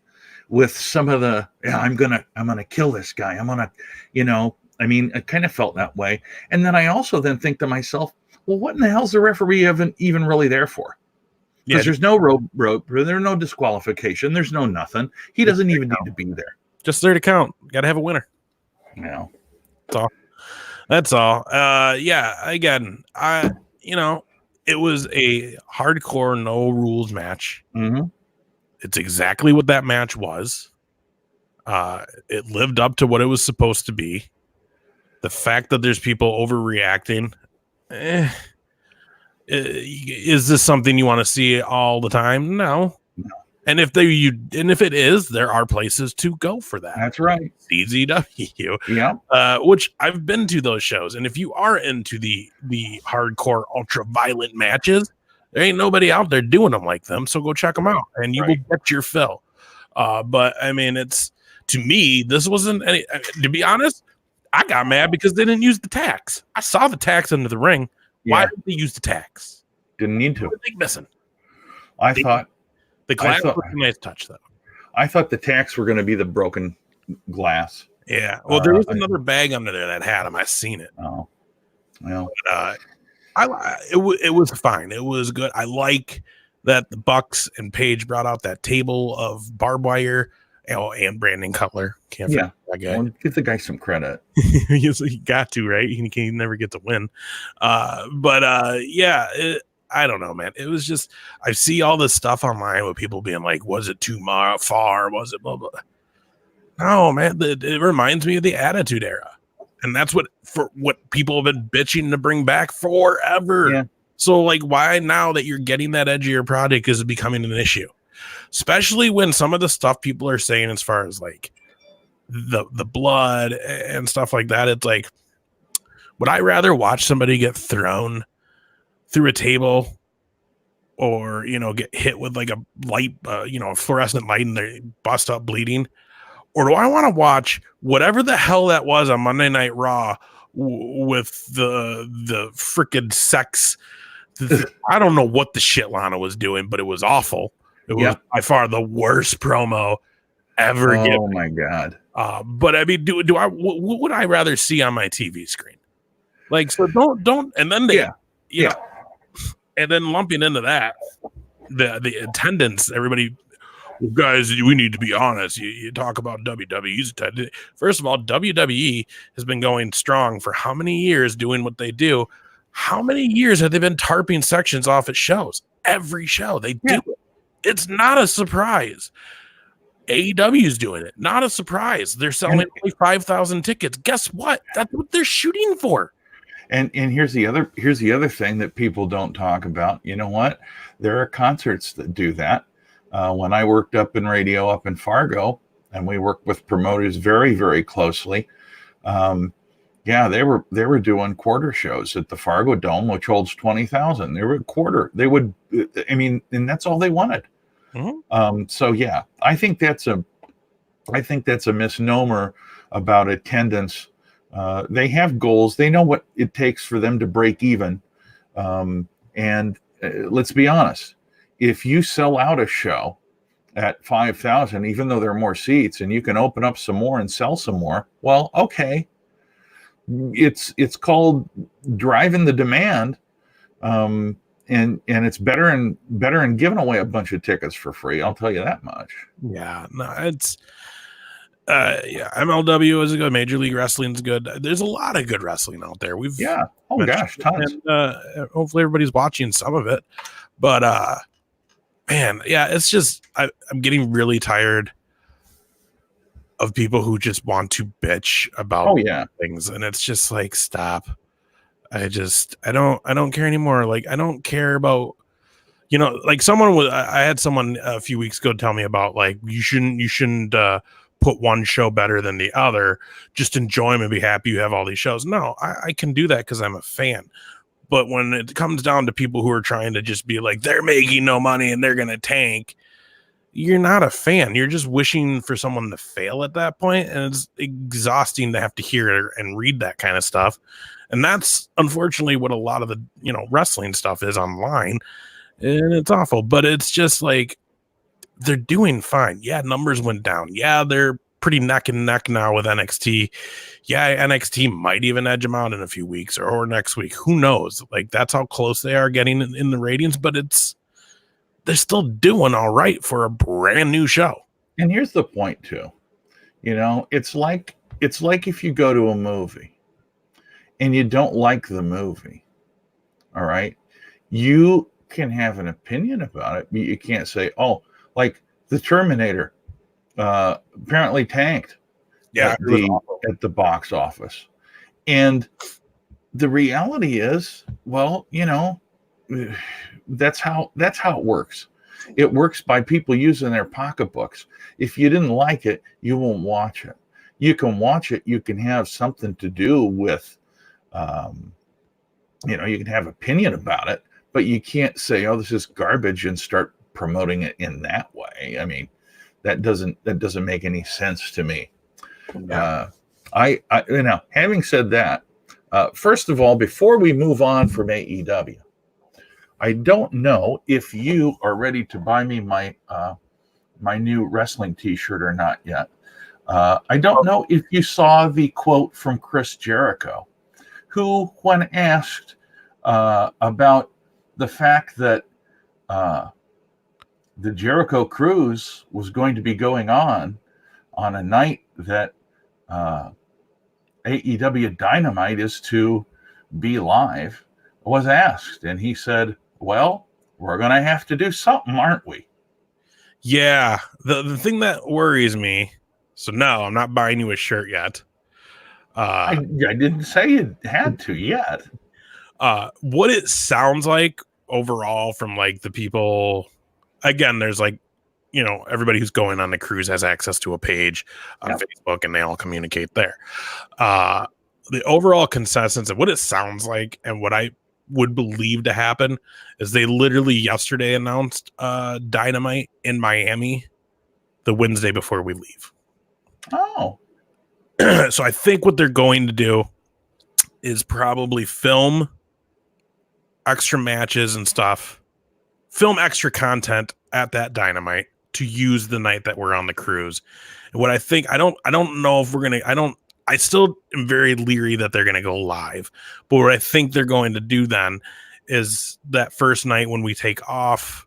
A: some of the I'm gonna kill this guy. I'm gonna, I mean, I kind of felt that way. And then I also then think to myself, well, what in the hell's the referee even really there for? Because there's no rope, there's no disqualification, there's no nothing. He doesn't even need to be there.
B: Just there to count. Got to have a winner.
A: Yeah.
B: That's all. Again, it was a hardcore, no rules match.
A: Mm-hmm.
B: It's exactly what that match was. It lived up to what it was supposed to be. The fact that there's people overreacting, is this something you want to see all the time? No. And if it is, there are places to go for that.
A: That's right.
B: ECW.
A: Yeah.
B: Which I've been to those shows. And if you are into the hardcore ultra violent matches, there ain't nobody out there doing them like them. So go check them out and you will get your fill. But I mean, to me, this wasn't any, to be honest, I got mad because they didn't use the tacks. I saw the tacks into the ring. Yeah. Why didn't they use the tacks?
A: Didn't need to.
B: What were they missing?
A: I thought
B: the glass was a nice touch, though.
A: I thought the tacks were going to be the broken glass.
B: Yeah. Well, there was another bag under there that had them. I seen it.
A: Oh. Well.
B: But, it was fine. It was good. I like that the Bucks and Paige brought out that table of barbed wire, and Brandon Cutler. Can't forget that guy.
A: Well, give the guy some credit.
B: He got to, right? He never get to win. I don't know, man. It was just, I see all this stuff online with people being like, was it too far? Was it blah, blah? No, man. It reminds me of the Attitude Era. And that's what people have been bitching to bring back forever. Yeah. So, like, why now that you're getting that edge of your product is becoming an issue? Especially when some of the stuff people are saying as far as, like, the blood and stuff like that, it's like, would I rather watch somebody get thrown through a table or, get hit with, like, a light, fluorescent light and they bust up bleeding? Or do I want to watch whatever the hell that was on Monday Night Raw with the freaking sex? I don't know what the shit Lana was doing, but it was awful. It was by far the worst promo ever given.
A: Oh my God.
B: But I mean, what would I rather see on my TV screen? Like, so don't, and then they, you know, and then lumping into that, the attendance, everybody, well, guys, we need to be honest. You talk about WWE's attendance. First of all, WWE has been going strong for how many years doing what they do? How many years have they been tarping sections off at shows? Every show they do it. It's not a surprise. AEW is doing it. Not a surprise. They're selling only 5,000 tickets. Guess what? That's what they're shooting for.
A: And here's the other thing that people don't talk about. You know what? There are concerts that do that. When I worked up in radio up in Fargo, and we worked with promoters very, very closely. They were doing quarter shows at the Fargo Dome, which holds 20,000. They were a quarter. They would, I mean, and that's all they wanted. Mm-hmm. So yeah, I think that's a misnomer about attendance. They have goals. They know what it takes for them to break even. And let's be honest, if you sell out a show at 5,000, even though there are more seats and you can open up some more and sell some more, well, okay. It's called driving the demand. And it's better and giving away a bunch of tickets for free. I'll tell you that much.
B: Yeah, no, it's MLW is good. Major League Wrestling is good. There's a lot of good wrestling out there. Tons. And, hopefully everybody's watching some of it. But man, yeah, it's just I'm getting really tired of people who just want to bitch about things, and it's just like, stop. I don't care anymore. Like, I don't care about, like I had someone a few weeks ago tell me about, like, you shouldn't put one show better than the other. Just enjoy them and be happy you have all these shows. No, I can do that because I'm a fan. But when it comes down to people who are trying to just be like, they're making no money and they're going to tank, you're not a fan. You're just wishing for someone to fail at that point. And it's exhausting to have to hear and read that kind of stuff. And that's unfortunately what a lot of the, wrestling stuff is online. And it's awful, but it's just like, they're doing fine. Yeah, numbers went down. Yeah, they're pretty neck and neck now with NXT. Yeah, NXT might even edge them out in a few weeks or next week. Who knows? Like, that's how close they are getting in the ratings, but they're still doing all right for a brand new show.
A: And here's the point too. It's like if you go to a movie and you don't like the movie, all right, you can have an opinion about it, but you can't say, oh, like the Terminator apparently tanked at the box office. And the reality is, well, that's how it works. It works by people using their pocketbooks. If you didn't like it, you won't watch it. You can watch it. You can have something to do with, you can have opinion about it, but you can't say, oh, this is garbage and start promoting it in that way. I mean, that doesn't make any sense to me. Yeah. Having said that, first of all, before we move on from AEW, I don't know if you are ready to buy me my new wrestling t-shirt or not yet. I don't know if you saw the quote from Chris Jericho, who, when asked about the fact that the Jericho Cruise was going to be going on a night that AEW Dynamite is to be live, was asked, and he said, well, we're going to have to do something, aren't we?
B: Yeah. The thing that worries me, so no, I'm not buying you a shirt yet.
A: I didn't say you had to yet.
B: What it sounds like overall from like the people, again, there's like, everybody who's going on the cruise has access to a page on Facebook and they all communicate there. The overall consensus of what it sounds like and what I would believe to happen is they literally yesterday announced Dynamite in Miami the Wednesday before we leave.
A: Oh.
B: So I think what they're going to do is probably film extra matches and stuff, film extra content at that Dynamite to use the night that we're on the cruise. And what I think, I don't know if we're going to, I still am very leery that they're going to go live, but what I think they're going to do then is that first night when we take off,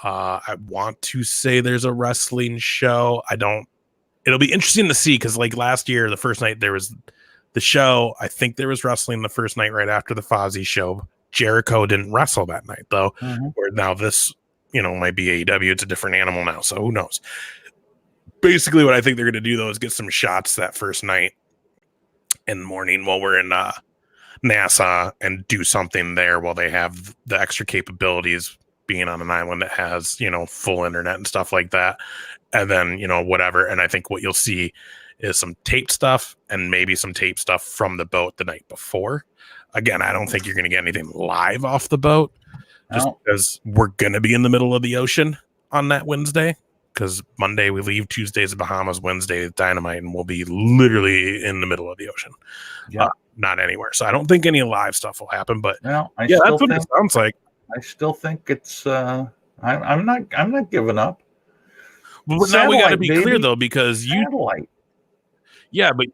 B: I want to say there's a wrestling show. It'll be interesting to see, because like last year, the first night there was the show. I think there was wrestling the first night right after the Fozzy show. Jericho didn't wrestle that night though. Where now this, might be AEW. It's a different animal now, so who knows? Basically, what I think they're going to do though is get some shots that first night in the morning while we're in NASA and do something there while they have the extra capabilities, being on an island that has full internet and stuff like that. And then whatever. And I think what you'll see is some taped stuff and maybe some taped stuff from the boat the night before. Again, I don't think you're going to get anything live off the boat, just because we're going to be in the middle of the ocean on that Wednesday. Because Monday we leave, Tuesday's the Bahamas, Wednesday is Dynamite, and we'll be literally in the middle of the ocean, not anywhere. So I don't think any live stuff will happen. But that's what it sounds like. I
A: still think it's. I'm not giving up.
B: But now we got to be clear though, because
A: satellite.
B: Yeah, but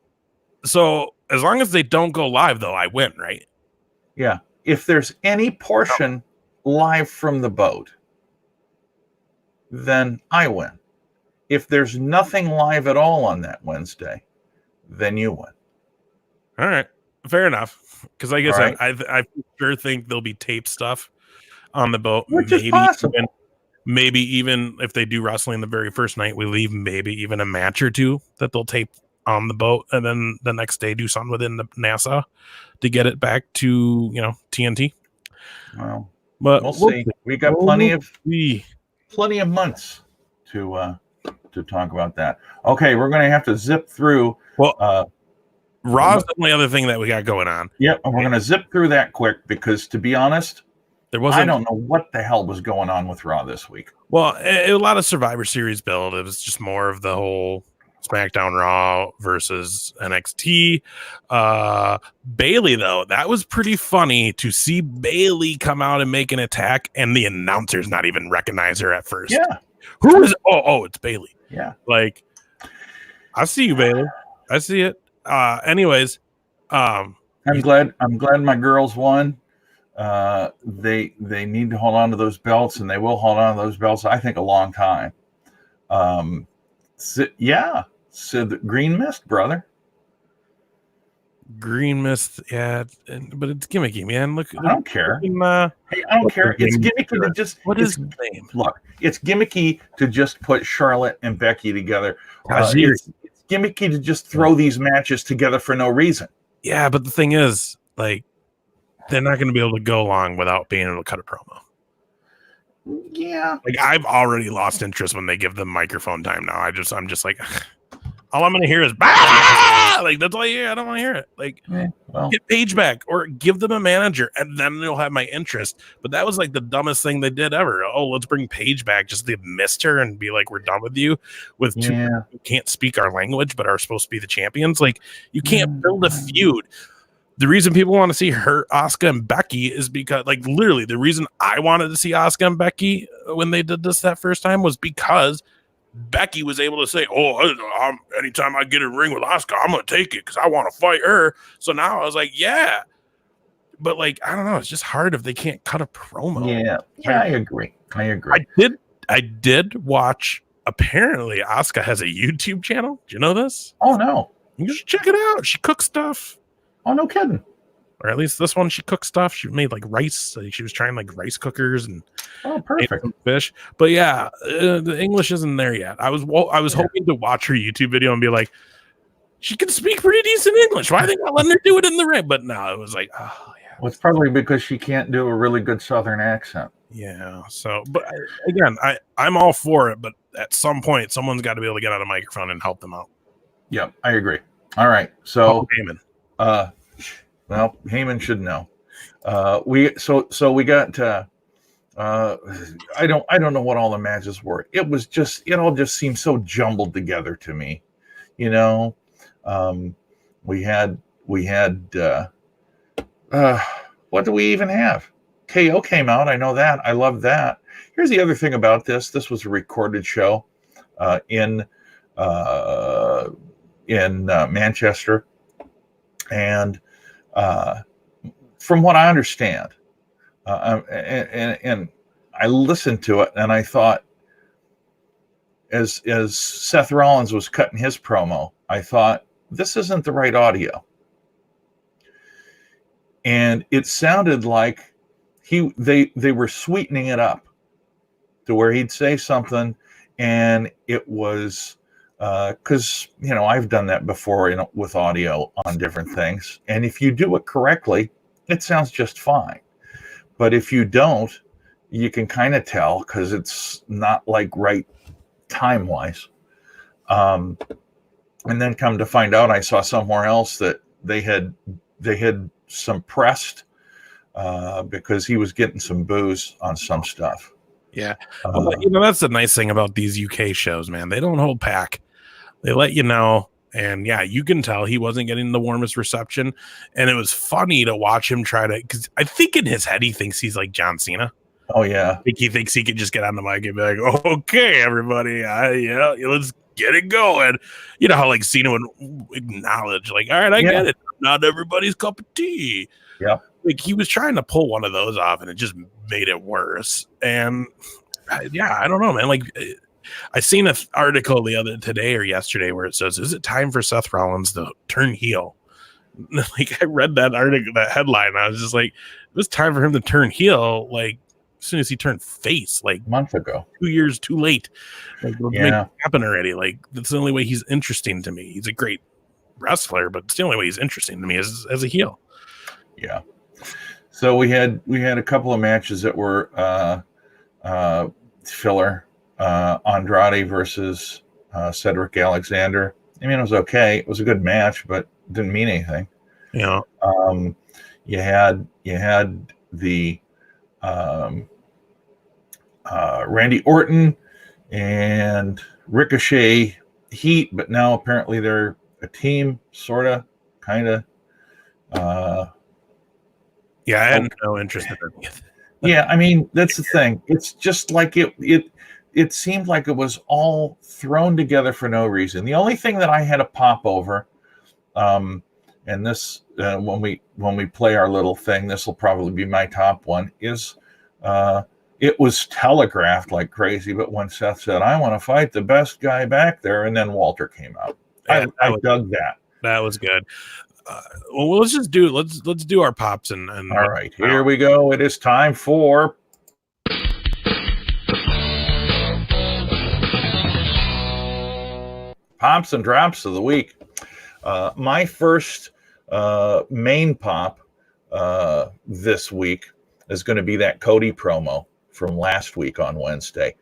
B: so as long as they don't go live, though, I win, right?
A: Yeah. If there's any portion live from the boat, then I win. If there's nothing live at all on that Wednesday, then you win.
B: All right. Fair enough. Because like I said, I sure think there'll be tape stuff on the boat.
A: Which is possible.
B: Maybe even if they do wrestling the very first night we leave, maybe even a match or two that they'll tape on the boat, and then the next day do something within the NASA to get it back to TNT.
A: Well,
B: but
A: we'll see. We got plenty of months to talk about that. Okay, we're going to have to zip through.
B: Well, Raw's the only other thing that we got going on.
A: Yep, and we're going to zip through that quick because, to be honest, I don't know what the hell was going on with Raw this week.
B: Well, a lot of Survivor Series build. It was just more of the whole Smackdown Raw versus NXT. Bailey, though, that was pretty funny to see Bailey come out and make an attack, and the announcers not even recognize her at first.
A: Yeah.
B: Who is? Oh, it's Bailey.
A: Yeah.
B: Like, I see you, Bailey. I see it. Anyways,
A: I'm glad my girls won. They need to hold on to those belts, and they will hold on to those belts, I think, a long time. So the Green Mist, brother.
B: Green Mist, yeah, but it's gimmicky, man. Look,
A: I don't care. Hey, I don't care. It's gimmicky to just.
B: What is the name?
A: Look, it's gimmicky to just put Charlotte and Becky together. It's gimmicky to just throw these matches together for no reason.
B: Yeah, but the thing is, like, they're not going to be able to go long without being able to cut a promo.
A: Yeah,
B: like I've already lost interest when they give them microphone time now. I'm just like, all I'm going to hear is bah! Like, that's all you hear. I don't want to hear it. Like, get Paige back or give them a manager, and then they'll have my interest. But that was like the dumbest thing they did ever. Oh, let's bring Paige back just to mist her and be like, we're done with you. With two people who can't speak our language but are supposed to be the champions. Like, you can't build a feud. The reason people want to see her, Asuka, and Becky is because, like, literally the reason I wanted to see Asuka and Becky when they did this that first time was because Becky was able to say, anytime I get in a ring with Asuka, I'm going to take it because I want to fight her. So now I was like, yeah. But, like, I don't know. It's just hard if they can't cut a promo.
A: Yeah, I agree.
B: I did watch, apparently Asuka has a YouTube channel. Do you know this?
A: Oh, no.
B: You should check it out. She cooks stuff.
A: Oh, no kidding.
B: Or at least this one, she cooked stuff. She made like rice. Like, she was trying like rice cookers and
A: perfect
B: fish. But yeah, the English isn't there yet. I was hoping to watch her YouTube video and be like, she can speak pretty decent English. Why are they not letting her do it in the ring? But no, it was like, oh yeah.
A: Well, it's probably because she can't do a really good Southern accent.
B: Yeah. So, but again, I'm all for it. But at some point, someone's got to be able to get on a microphone and help them out.
A: Yeah, I agree. All right, so
B: Heyman.
A: Well, Heyman should know. We got. I don't know what all the matches were. It all just seemed so jumbled together to me. You know, we had what do we even have? KO came out. I know that. I love that. Here's the other thing about this. This was a recorded show in Manchester, and from what I understand, and I listened to it, and I thought, as Seth Rollins was cutting his promo, I thought, this isn't the right audio. And it sounded like they were sweetening it up to where he'd say something, and it was because I've done that before, with audio on different things, and if you do it correctly, it sounds just fine. But if you don't, you can kind of tell because it's not like right time wise. And then come to find out, I saw somewhere else that they had suppressed because he was getting some booze on some stuff.
B: Yeah. Well, that's the nice thing about these UK shows, man. They don't hold back. They let you know. And yeah, you can tell he wasn't getting the warmest reception. And it was funny to watch him try to, because I think in his head, he thinks he's like John Cena.
A: Oh, yeah.
B: I think he thinks he could just get on the mic and be like, okay, everybody. Yeah, let's get it going. You know how like Cena would acknowledge, like, all right, I get it. Not everybody's cup of tea.
A: Yeah.
B: Like he was trying to pull one of those off and it just made it worse. And yeah, I don't know, man. Like I seen an article today or yesterday where it says, is it time for Seth Rollins to turn heel? Like I read that article, that headline. I was just like, it was time for him to turn heel. Like as soon as he turned face, like
A: a month ago,
B: 2 years too late. Like make it happen already. Like that's the only way he's interesting to me. He's a great wrestler, but it's the only way he's interesting to me as a heel.
A: Yeah. So we had a couple of matches that were filler. Andrade versus Cedric Alexander. I mean, it was okay. It was a good match, but didn't mean anything.
B: Yeah.
A: You had the Randy Orton and Ricochet heat, but now apparently they're a team, sorta, kind of.
B: Yeah, I had no interest in it.
A: Yeah, I mean, that's the thing. It's just like it seemed like it was all thrown together for no reason. The only thing that I had a pop over, and this when we play our little thing, this will probably be my top one, is it was telegraphed like crazy, but when Seth said, I want to fight the best guy back there, and then Walter came out. I dug that.
B: That was good. Well, let's do our pops and
A: all right, here we go. It is time for pops and drops of the week. My first main pop this week is going to be that Cody promo from last week on Wednesday.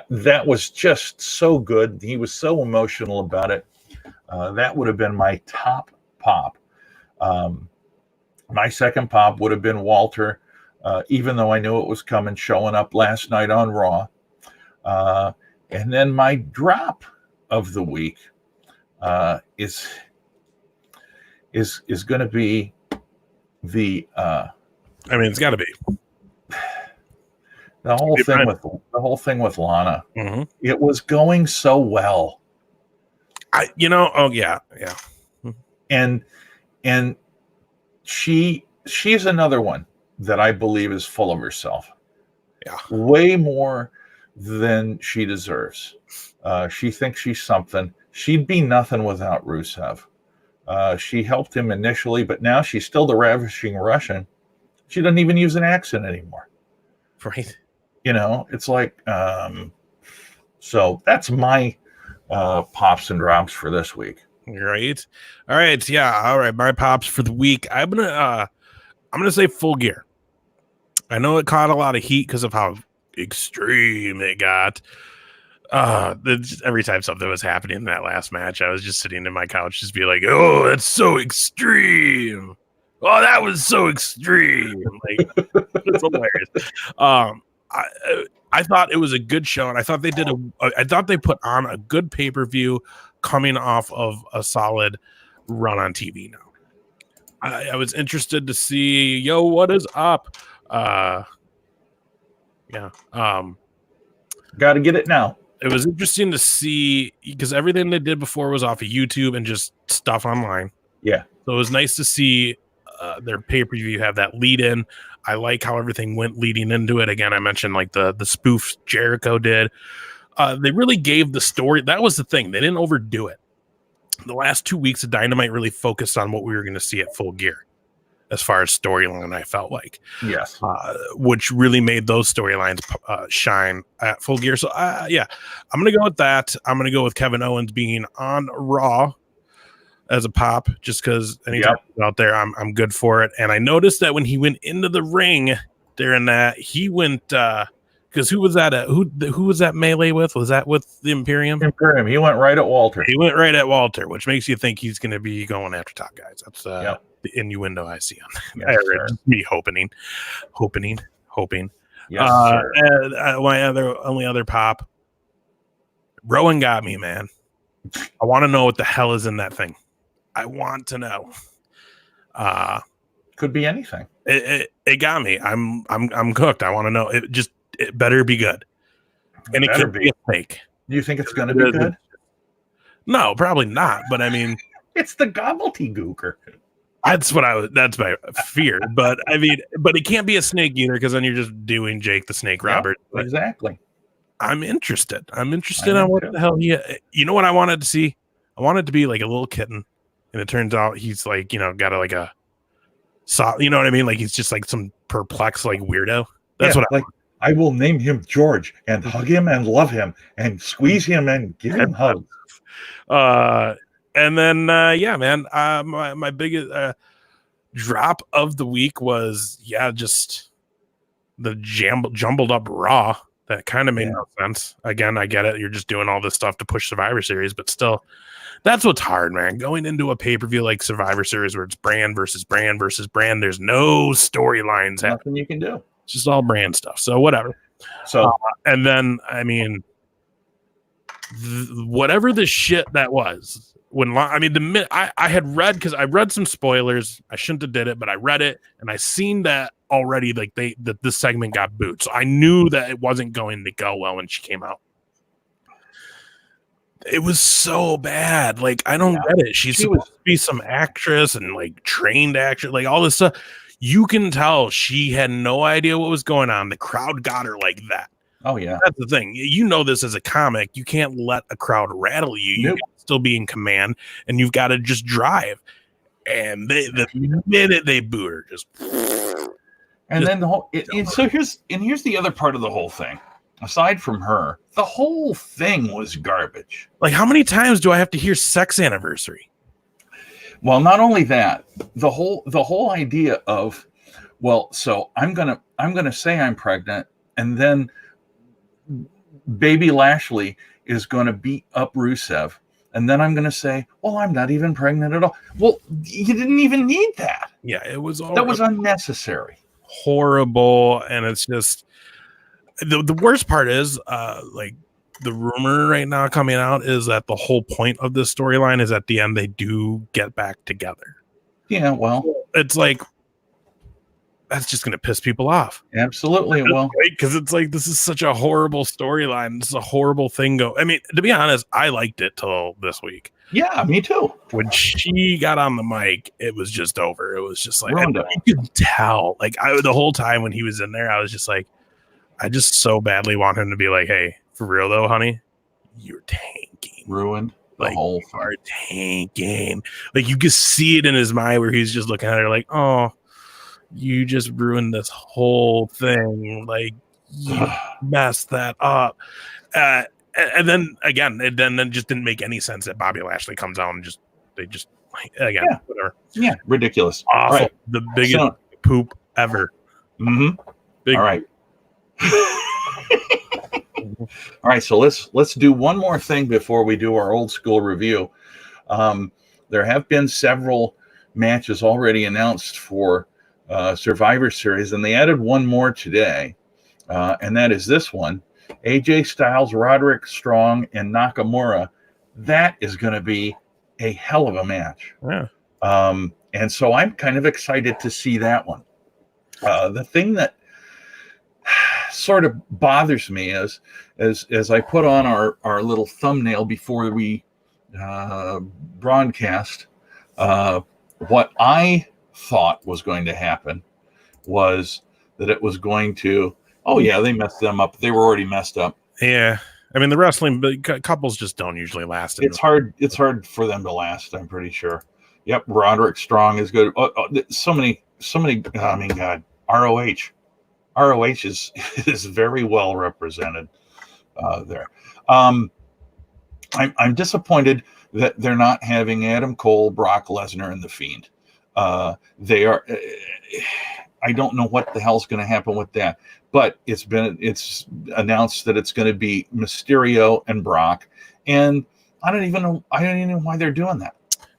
A: That was just so good. He was so emotional about it. That would have been my top pop. My second pop would have been Walter, even though I knew it was coming, showing up last night on Raw. And then my drop of the week is going to be the.
B: I mean, it's got to be
A: the whole thing with Lana.
B: Mm-hmm.
A: It was going so well.
B: Yeah.
A: And she's another one that I believe is full of herself.
B: Yeah.
A: Way more than she deserves. She thinks she's something. She'd be nothing without Rusev. She helped him initially, but now she's still the ravishing Russian. She doesn't even use an accent anymore.
B: Right.
A: It's like, so that's my pops and drops for this week.
B: Right. All right. Yeah. All right. My pops for the week. I'm gonna say Full Gear. I know it caught a lot of heat because of how extreme it got. Every time something was happening in that last match, I was just sitting in my couch, just be like, "Oh, that's so extreme! Oh, that was so extreme!" Like, it's hilarious. I thought it was a good show, and I thought they did I thought they put on a good pay-per-view. coming off of a solid run on TV now. I was interested to see, what is up?
A: Got to get it now.
B: It was interesting to see because everything they did before was off of YouTube and just stuff online.
A: Yeah.
B: So it was nice to see their pay-per-view have that lead in. I like how everything went leading into it. Again, I mentioned like the spoof Jericho did. They really gave the story. That was the thing. They didn't overdo it. The last 2 weeks of Dynamite really focused on what we were going to see at Full Gear as far as storyline, I felt like.
A: Yes.
B: Which really made those storylines shine at Full Gear. So, I'm going to go with that. I'm going to go with Kevin Owens being on Raw as a pop, just because anytime he's out there, I'm good for it. And I noticed that when he went into the ring during that, he went because who was that? Who was that melee with? Was that with the Imperium?
A: Imperium. He went right at Walter.
B: Which makes you think he's going to be going after top guys. That's the innuendo I see on that.
A: Yes,
B: just me hoping.
A: Yes,
B: and my only other pop. Rowan got me, man. I want to know what the hell is in that thing. I want to know.
A: Could be anything.
B: It got me. I'm cooked. I want to know. It better be good. And it could be a fake.
A: Do you think it's going to be good?
B: No, probably not. But I mean,
A: it's the gobbledygooker.
B: That's my fear. But I mean, but it can't be a snake either, because then you're just doing Jake the Snake Roberts.
A: Exactly.
B: I'm interested. On what the hell you know what I wanted to see? I wanted to be like a little kitten, and it turns out he's like, got a you know what I mean? Like he's just like some perplexed like weirdo. That's what
A: I will name him George and hug him and love him and squeeze him and give him hugs.
B: And then man, my biggest drop of the week was just the jumbled up Raw. That kind of made no sense. Again, I get it. You're just doing all this stuff to push Survivor Series, but still, that's what's hard, man. Going into a pay-per-view like Survivor Series where it's brand versus brand versus brand, there's no storylines.
A: Nothing you can do.
B: It's just all brand stuff. So whatever. So and then, I mean, whatever the shit that was. I had read, because I read some spoilers. I shouldn't have did it, but I read it and I seen that already. Like that this segment got booed, so I knew that it wasn't going to go well when she came out. It was so bad. Like I don't get it. She's supposed to be some actress and like trained actress, like all this stuff. You can tell she had no idea what was going on. The crowd got her like that.
A: Oh yeah,
B: that's the thing. You know this as a comic. You can't let a crowd rattle you. You got to still be in command, and you've got to just drive. And the minute they boo her,
A: then the whole. Here's the other part of the whole thing. Aside from her, the whole thing was garbage.
B: Like, how many times do I have to hear "sex anniversary"?
A: Well, not only that, the whole idea of, so I'm gonna say I'm pregnant, and then Baby Lashley is going to beat up Rusev, and then I'm going to say, well, I'm not even pregnant at all. Well, you didn't even need that.
B: Yeah, it was
A: that was unnecessary,
B: horrible, and it's just the worst part is like the rumor right now coming out is that the whole point of this storyline is at the end they do get back together.
A: Yeah, well,
B: it's like that's just going to piss people off.
A: Absolutely. Well,
B: because it's like, this is such a horrible storyline. This is a horrible thing. I mean, to be honest, I liked it till this week.
A: Yeah, me too.
B: When she got on the mic, it was just over. It was just like, you could tell. Like, the whole time when he was in there, I was just like, I just so badly want him to be like, hey, for real though, honey, you're tanking.
A: Ruined the whole thing.
B: You're tanking. Like, you could see it in his mind where he's just looking at her like, oh, you just ruined this whole thing. Like, you messed that up. And then again, it then just didn't make any sense that Bobby Lashley comes out and whatever.
A: Yeah, ridiculous.
B: Awful. Right. The biggest poop ever.
A: Mm-hmm. All right. All right, so let's do one more thing before we do our old school review. There have been several matches already announced for Survivor Series, and they added one more today, and that is this one. AJ Styles, Roderick Strong, and Nakamura That is going to be a hell of a match.
B: Yeah.
A: And so I'm kind of excited to see that one. The thing that sort of bothers me is, as I put on our little thumbnail before we broadcast, what I thought was going to happen was that it was going to, oh yeah, they messed them up. They were already messed up.
B: Yeah. I mean, the wrestling couples just don't usually last.
A: It's hard for them to last, I'm pretty sure. Yep, Roderick Strong is good. So many. I mean, God, ROH is very well represented there. I'm disappointed that they're not having Adam Cole, Brock Lesnar, and The Fiend. They are. I don't know what the hell's going to happen with that, but it's announced that it's going to be Mysterio and Brock, and I don't even know why they're doing that.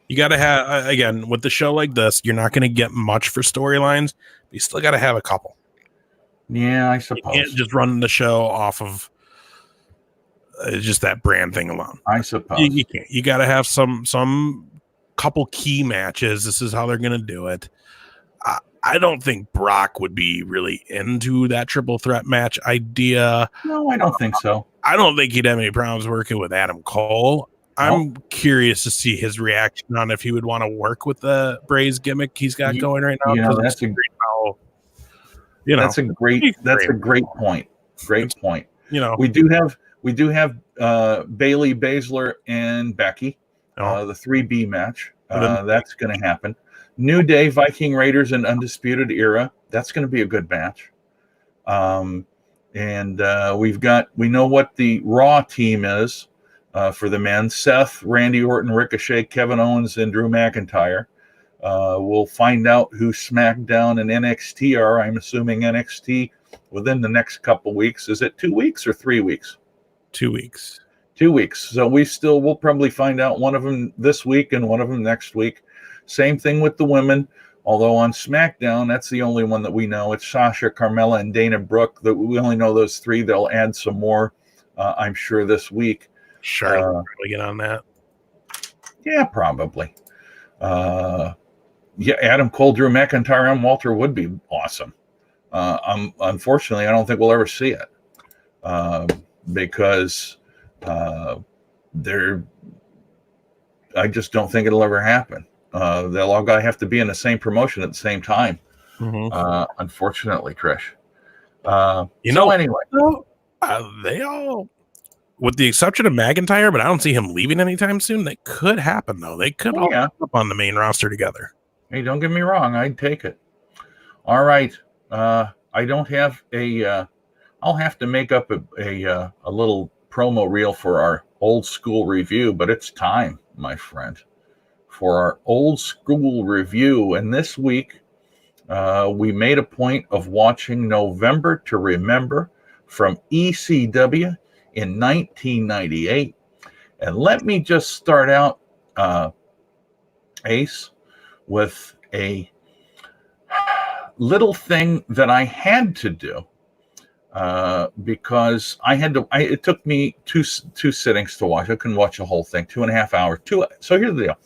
B: You got to have, again, with the show like this, you're not going to get much for storylines. You still got to have a couple.
A: Yeah, I suppose.
B: You can't just run the show off of just that brand thing alone.
A: I suppose.
B: You can't. You got to have some couple key matches. This is how they're going to do it. I don't think Brock would be really into that triple threat match idea.
A: No, I don't think so.
B: I don't think he'd have any problems working with Adam Cole. I'm curious to see his reaction on if he would want to work with the Braze gimmick he's got going right now.
A: That's a great point. Great point. We do have Bailey, Baszler, and Becky. The 3B match. That's going to happen. New Day, Viking Raiders, and Undisputed Era. That's going to be a good match. And we know what the Raw team is for the men: Seth, Randy Orton, Ricochet, Kevin Owens, and Drew McIntyre. We'll find out who SmackDown and NXT are. I'm assuming NXT within the next couple weeks. Is it 2 weeks or 3 weeks?
B: 2 weeks.
A: 2 weeks. So we'll probably find out one of them this week and one of them next week. Same thing with the women. Although on SmackDown, that's the only one that we know. It's Sasha, Carmella, and Dana Brooke. That we only know those three. They'll add some more, I'm sure, this week.
B: Charlotte probably get on that.
A: Yeah, probably. Adam Cole, Drew McIntyre, and Walter would be awesome. Unfortunately, I don't think we'll ever see it because I just don't think it'll ever happen. They'll all have to be in the same promotion at the same time. Mm-hmm. Unfortunately, Trish. Anyway,
B: they all, with the exception of McIntyre, but I don't see him leaving anytime soon. That could happen, though. They could all end up on the main roster together.
A: Hey, don't get me wrong. I'd take it. All right. I don't have I'll have to make up a little promo reel for our old school review, but it's time, my friend, for our old school review. And this week, we made a point of watching November to Remember from ECW in 1998. And let me just start out, Ace, with a little thing that I had to do because it took me two sittings to watch. I couldn't watch the whole thing, 2.5 hours. So here's the deal.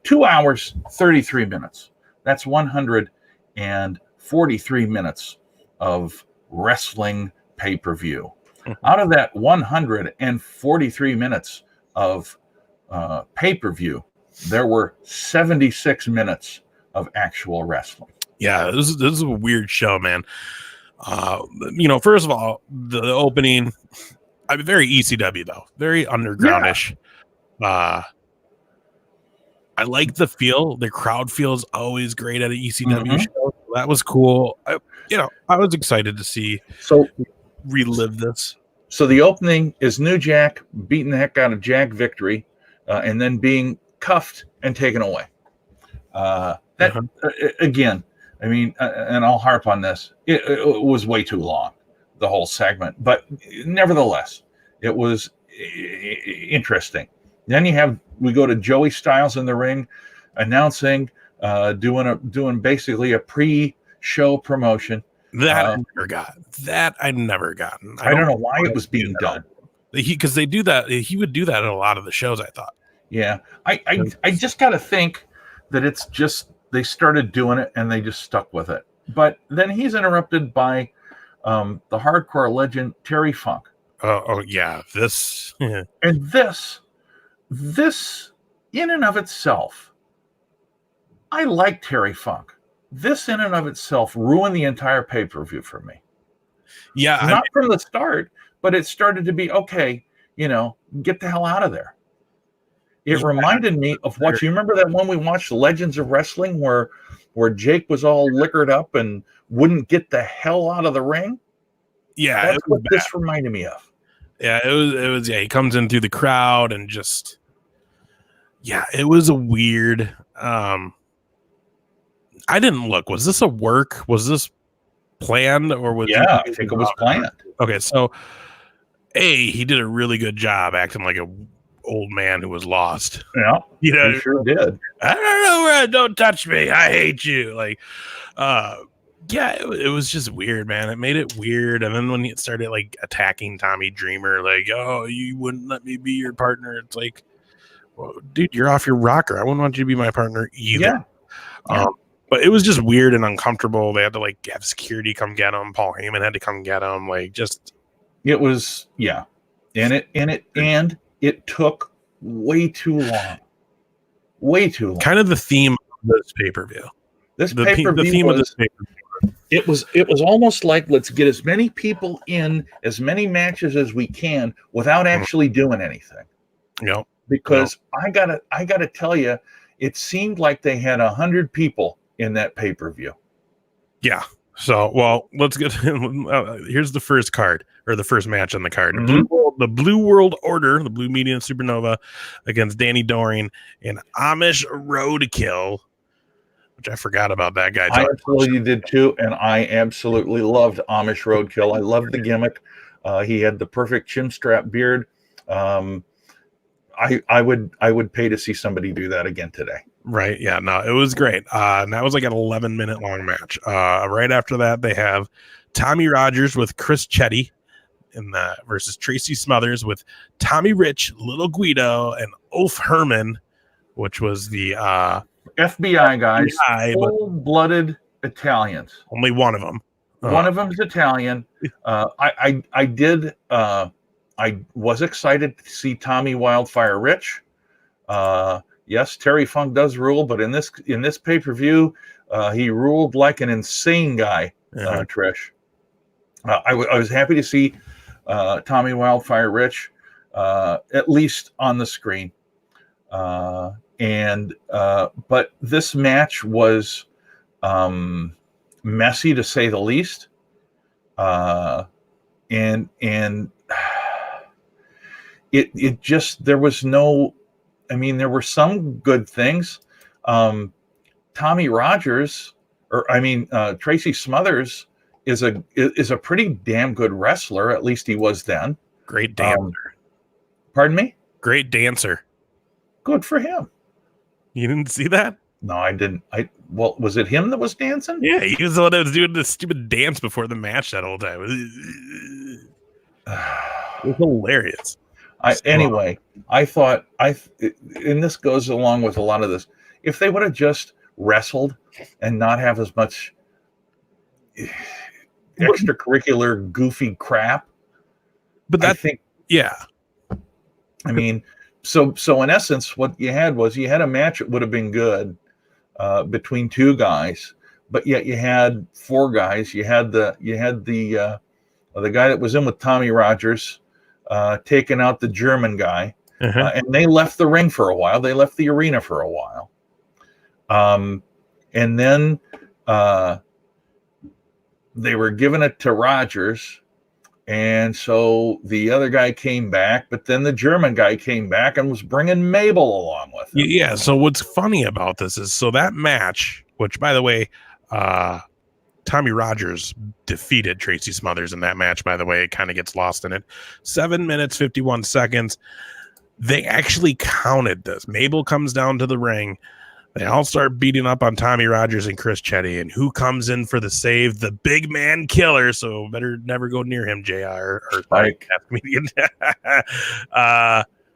A: 2 hours, 33 minutes. That's 143 minutes of wrestling pay-per-view. Out of that 143 minutes of pay-per-view, there were 76 minutes of actual wrestling.
B: Yeah, this is a weird show, man. First of all, the opening, very ECW, though. Very undergroundish. Yeah. I like the feel. The crowd feels always great at an ECW show. That was cool. I was excited to see relive this.
A: So the opening is New Jack beating the heck out of Jack Victory and then being cuffed and taken away. Again, I mean, and I'll harp on this. It was way too long, the whole segment. But nevertheless, it was interesting. Then we go to Joey Styles in the ring, announcing, doing basically a pre-show promotion.
B: That I never got. That I never gotten.
A: I don't know why it was being done.
B: Because they do that. He would do that at a lot of the shows, I thought.
A: Yeah. I just got to think that it's just they started doing it and they just stuck with it. But then he's interrupted by the hardcore legend Terry Funk.
B: Oh yeah. This
A: and this in and of itself, I like Terry Funk. This in and of itself ruined the entire pay-per-view for me.
B: Yeah.
A: Not from the start, but it started to be, okay, get the hell out of there. It reminded me of what you remember that one we watched, Legends of Wrestling, where Jake was all liquored up and wouldn't get the hell out of the ring.
B: Yeah,
A: that's what this reminded me of.
B: Yeah, it was. Yeah, he comes in through the crowd and just, yeah, it was a weird. I didn't look. Was this a work? Was this planned or was?
A: Yeah, I think it was planned.
B: Okay, so he did a really good job acting like a old man who was lost.
A: Yeah,
B: he
A: sure did.
B: I don't know where. Don't touch me. I hate you. Like, yeah, it was just weird, man. It made it weird. And then when he started like attacking Tommy Dreamer, like, oh, you wouldn't let me be your partner. It's like, well, dude, you're off your rocker. I wouldn't want you to be my partner either. Yeah. But it was just weird and uncomfortable. They had to like have security come get him. Paul Heyman had to come get him. Like, just
A: it was, yeah. And it took way too long. Way too long.
B: Kind of the theme of this pay-per-view.
A: The theme of this pay-per-view. It was almost like, let's get as many people in as many matches as we can without actually doing anything.
B: Yep.
A: Because I gotta tell you, it seemed like they had 100 people in that pay-per-view.
B: Yeah. So, well, let's get here's the first card, or the first match on the card.
A: Mm-hmm.
B: The Blue World Order, the Blue Media and Supernova against Danny Doring and Amish Roadkill, which I forgot about that guy.
A: I absolutely did too, and I absolutely loved Amish Roadkill. I loved the gimmick. He had the perfect chin strap beard. I would pay to see somebody do that again today.
B: Right. Yeah. No, it was great. And that was like an 11-minute long match. Right after that, they have Tommy Rogers with Chris Chetty versus Tracy Smothers with Tommy Rich, Little Guido, and Ulf Herman, which was the
A: FBI guys, full-blooded Italians.
B: Only one of them.
A: One of them is Italian. I was excited to see Tommy Wildfire Rich. Yes, Terry Funk does rule, but in this pay-per-view, he ruled like an insane guy, Trish. I was happy to see Tommy Wildfire Rich, at least on the screen. But this match was messy, to say the least. And it just, there was no, I mean, there were some good things. Tommy Rogers, Tracy Smothers is a pretty damn good wrestler. At least he was then.
B: Great dancer.
A: Pardon me?
B: Great dancer.
A: Good for him.
B: You didn't see that?
A: No, I didn't. Well, was it him that was dancing?
B: Yeah, he was the one that was doing the stupid dance before the match that whole time. It was hilarious.
A: Anyway, I thought and this goes along with a lot of this. If they would have just wrestled and not have as much extracurricular goofy crap,
B: but I think, yeah.
A: I mean, so in essence, what you had a match that would have been good between two guys, but yet you had four guys. You had the guy that was in with Tommy Rogers. Taking out the German guy, and they left the ring for a while. They left the arena for a while. And then they were giving it to Rogers. And so the other guy came back, but then the German guy came back and was bringing Mabel along with him.
B: Yeah. So what's funny about this is, so that match, which by the way, Tommy Rogers defeated Tracy Smothers in that match, by the way. It kind of gets lost in it. 7 minutes, 51 seconds. They actually counted this. Mabel comes down to the ring. They all start beating up on Tommy Rogers and Chris Chetty, and who comes in for the save? The big man killer. So better never go near him, JR. Or
A: Spike.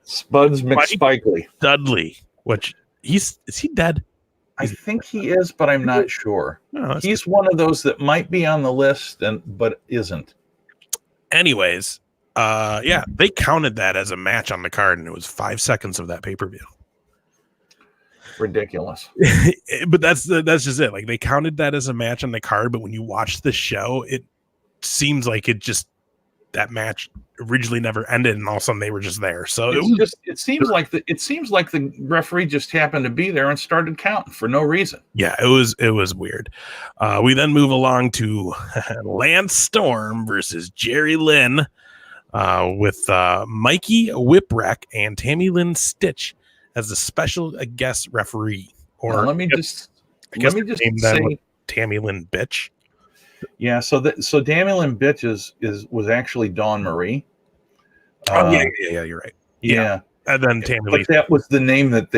A: Spuds McSpikely.
B: Dudley, which is he dead?
A: I think he is, but I'm not sure.
B: No,
A: he's one of those that might be on the list, but isn't.
B: Anyways, yeah, they counted that as a match on the card, and it was 5 seconds of that pay-per-view.
A: Ridiculous.
B: But that's just it. Like, they counted that as a match on the card, but when you watch the show, it seems like that match originally never ended, and all of a sudden they were just there. So it seems like the referee just happened to be there and started counting for no reason. Yeah, it was weird. We then move along to Lance Storm versus Jerry Lynn, with Mikey Whipwreck and Tammy Lynn Stitch as the special guest referee. Or
A: now, let me just say
B: Tammy Lynn Bitch.
A: Yeah, so Tammy Lynn Bitch was actually Dawn Marie.
B: Yeah, you're right.
A: Yeah.
B: And then Tammy Lee.
A: That was the name that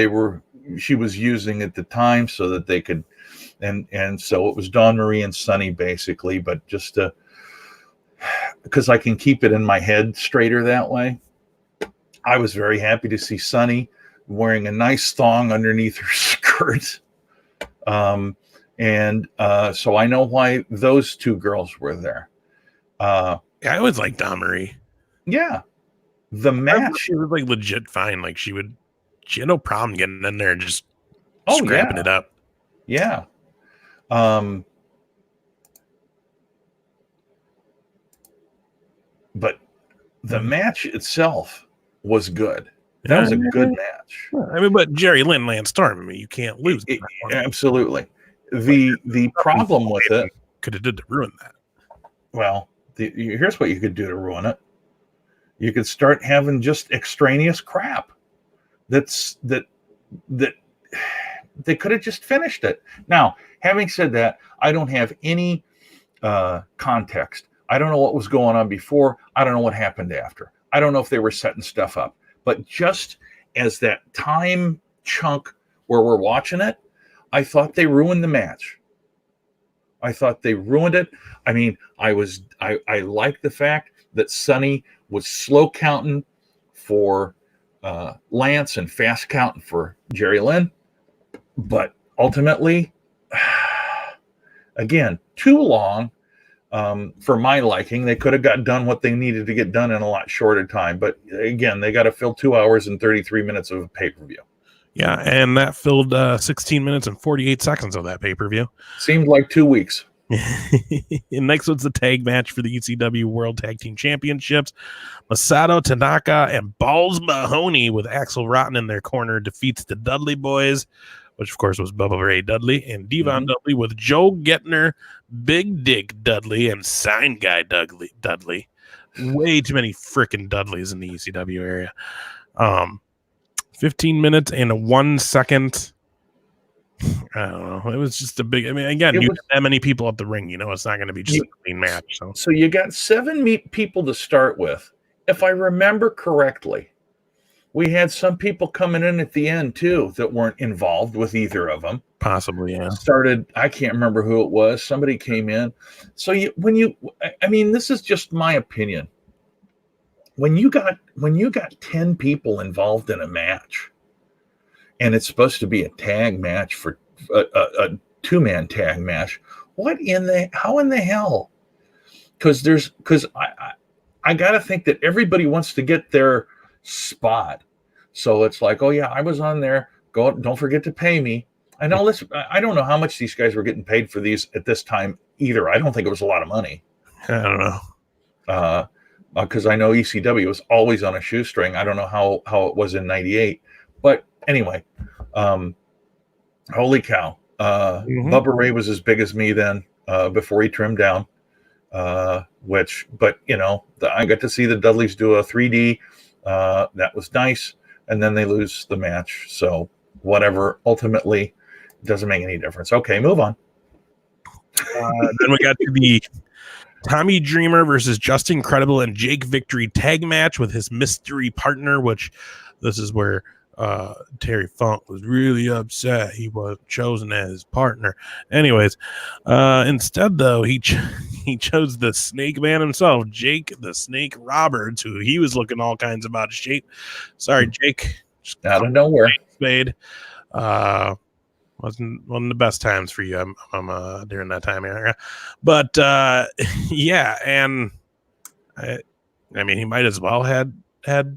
A: she was using at the time, so that they could, and so it was Dawn Marie and Sunny basically, but just because I can keep it in my head straighter that way. I was very happy to see Sunny wearing a nice thong underneath her skirt. And so I know why those two girls were there.
B: I always liked Dawn Marie.
A: Yeah. The match.
B: She was like legit fine. Like she had no problem getting in there and just scrapping it up.
A: Yeah. But the match itself was good. That was a good match.
B: I mean, but Jerry Lynn, Lance Storm, I mean, you can't lose.
A: Absolutely. The problem with it
B: could have did to ruin that.
A: Well, here's what you could do to ruin it. You could start having just extraneous crap. That they could have just finished it. Now, having said that, I don't have any context. I don't know what was going on before. I don't know what happened after. I don't know if they were setting stuff up. But just as that time chunk where we're watching it, I thought they ruined the match. I thought they ruined it. I mean, I liked the fact that Sunny was slow counting for Lance and fast counting for Jerry Lynn. But ultimately, again, too long for my liking. They could have got done what they needed to get done in a lot shorter time. But again, they got to fill 2 hours and 33 minutes of a pay-per-view.
B: Yeah, and that filled 16 minutes and 48 seconds of that pay-per-view.
A: Seemed like 2 weeks.
B: And next was the tag match for the ECW World Tag Team Championships. Masato Tanaka and Balls Mahoney with Axel Rotten in their corner defeats the Dudley Boys, which of course was Bubba Ray Dudley and Devon Dudley, with Joe Gettner, Big Dick Dudley, and Sign Guy Dudley. Way too many freaking Dudleys in the ECW area. 15 minutes and 1 second. I don't know. It was just a big. I mean, again, you have that many people at the ring. You know, it's not going to be just a clean match.
A: So you got 7 people to start with. If I remember correctly, we had some people coming in at the end too that weren't involved with either of them.
B: Possibly, yeah.
A: I can't remember who it was. Somebody came in. So I mean, this is just my opinion. When you got 10 people involved in a match, and it's supposed to be a tag match for a 2-man tag match, how in the hell? Because I got to think that everybody wants to get their spot. So it's like, oh yeah, I was on there. Don't forget to pay me. I know this. I don't know how much these guys were getting paid for these at this time either. I don't think it was a lot of money.
B: I don't know.
A: Because I know ECW was always on a shoestring. I don't know how it was in '98, but anyway, holy cow! Bubba Ray was as big as me then before he trimmed down. But you know, I got to see the Dudleys do a 3D. That was nice, and then they lose the match. So whatever. Ultimately, it doesn't make any difference. Okay, move on.
B: Then we got to the Tommy Dreamer versus Justin Credible and Jake Victory tag match with his mystery partner, which this is where Terry Funk was really upset he wasn't chosen as his partner. Anyways, instead though he chose the Snake Man himself, Jake the Snake Roberts, who he was looking all kinds of out of shape. Sorry, Jake.
A: Out of nowhere.
B: Spade. Wasn't one of the best times for you. I'm during that time area, but yeah, and I mean he might as well had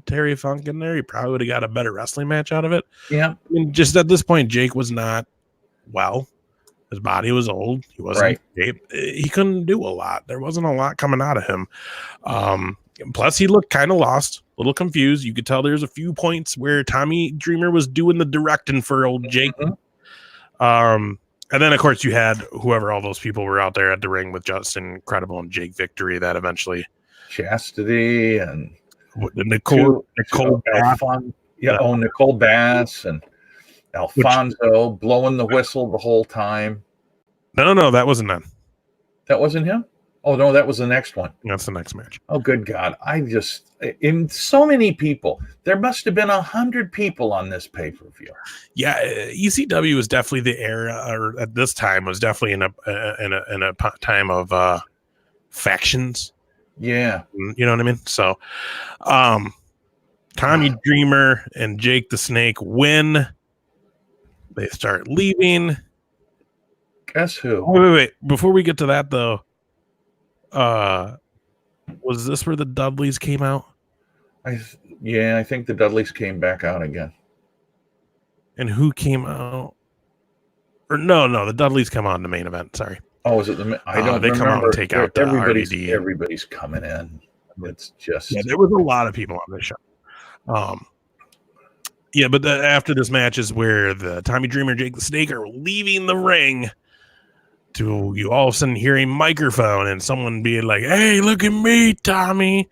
B: Terry Funk in there. He probably would have got a better wrestling match out of it.
A: Yeah.
B: I mean, just at this point, Jake was not well. His body was old. He wasn't in shape. He couldn't do a lot. There wasn't a lot coming out of him. Plus, he looked kind of lost, a little confused. You could tell there's a few points where Tommy Dreamer was doing the directing for old Jake.
A: Mm-hmm.
B: And then, of course, you had whoever all those people were out there at the ring with Justin Credible and Jake Victory that eventually
A: Chastity and
B: Nicole Bass.
A: Nicole Bass and Alfonso blowing the whistle the whole time.
B: No, that wasn't them.
A: That wasn't him? Oh, no, that was the next one.
B: That's the next match.
A: Oh, good God. In so many people, there must have been 100 people on this pay-per-view.
B: Yeah, ECW was definitely the era, or at this time was definitely in a time of factions.
A: Yeah.
B: You know what I mean? So, Tommy Dreamer and Jake the Snake win. They start leaving.
A: Guess who?
B: Wait. Before we get to that, though, was this where the Dudleys came out?
A: I think the Dudleys came back out again.
B: And who came out? Or no, the Dudleys come on the main event. Sorry.
A: Oh, is it the? I don't.
B: They
A: remember.
B: Come out and take out RVD.
A: Everybody's coming in. It's just
B: there was a lot of people on this show. Yeah, but after this match is where the Tommy Dreamer and Jake the Snake are leaving the ring. To you all of a sudden hear a microphone and someone being like, "Hey, look at me, Tommy,"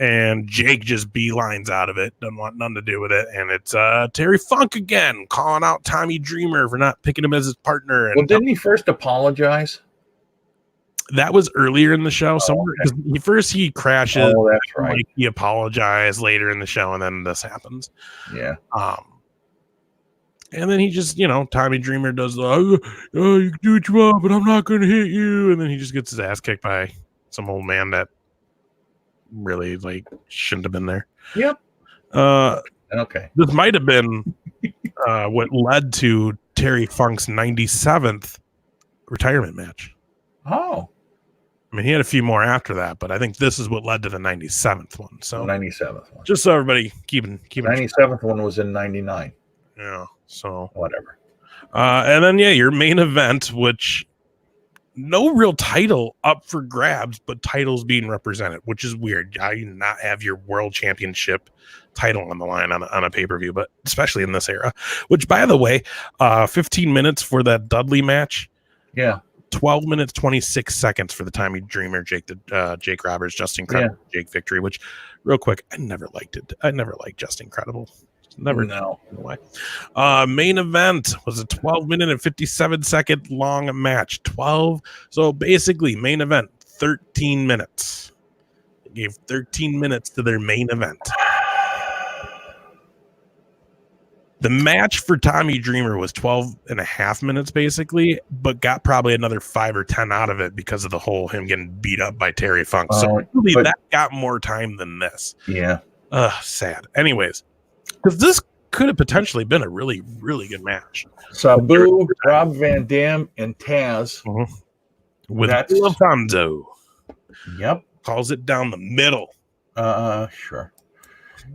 B: and Jake just beelines out of it, doesn't want nothing to do with it, and it's Terry Funk again calling out Tommy Dreamer for not picking him as his partner. And
A: didn't he first apologize?
B: That was earlier in the show. Somewhere he crashes.
A: Oh, that's right.
B: Like, he apologized later in the show, and then this happens.
A: Yeah.
B: And then he just, Tommy Dreamer does the, you can do what you want, but I'm not going to hit you. And then he just gets his ass kicked by some old man that really, shouldn't have been there.
A: Yep. Okay.
B: This might have been what led to Terry Funk's 97th retirement match.
A: Oh.
B: I mean, he had a few more after that, but I think this is what led to the 97th one. So
A: 97th one.
B: Just so everybody keeping
A: 97th one was in 99.
B: Yeah. So
A: whatever.
B: And then your main event, which no real title up for grabs, but titles being represented, which is weird. How you not have your world championship title on the line on a pay-per-view, but especially in this era. Which, by the way, 15 minutes for that Dudley match.
A: Yeah.
B: 12 minutes 26 seconds for the Tommy Dreamer, Jake Roberts, Justin Credible, Jake Victory. Which, real quick, I never liked it. I never liked Justin Credible. Never know why. Main event was a 12-minute and 57-second long match. 12. So basically, main event 13 minutes. They gave 13 minutes to their main event. The match for Tommy Dreamer was 12 and a half minutes, basically, but got probably another 5 or 10 out of it because of the whole him getting beat up by Terry Funk. So really, that got more time than this.
A: Yeah.
B: Sad. Anyways, because this could have potentially been a really, really good match.
A: Sabu, Rob Van Dam, and Taz.
B: With Alfonso.
A: Yep.
B: Calls it down the middle.
A: Sure.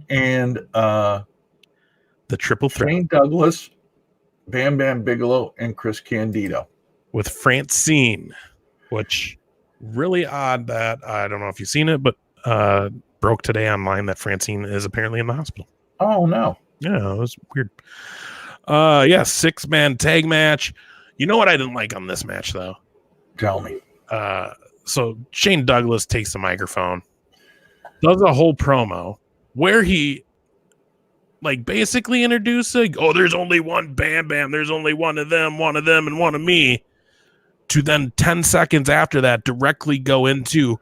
A: And
B: the triple threat.
A: Shane Douglas, Bam Bam Bigelow, and Chris Candido.
B: With Francine, which really odd that, I don't know if you've seen it, but broke today online that Francine is apparently in the hospital.
A: Oh, no.
B: Yeah, it was weird. 6-man tag match. You know what I didn't like on this match, though?
A: Tell me.
B: So Shane Douglas takes the microphone, does a whole promo where he basically introducing, there's only one Bam Bam, there's only one of them, and one of me, to then 10 seconds after that directly go into,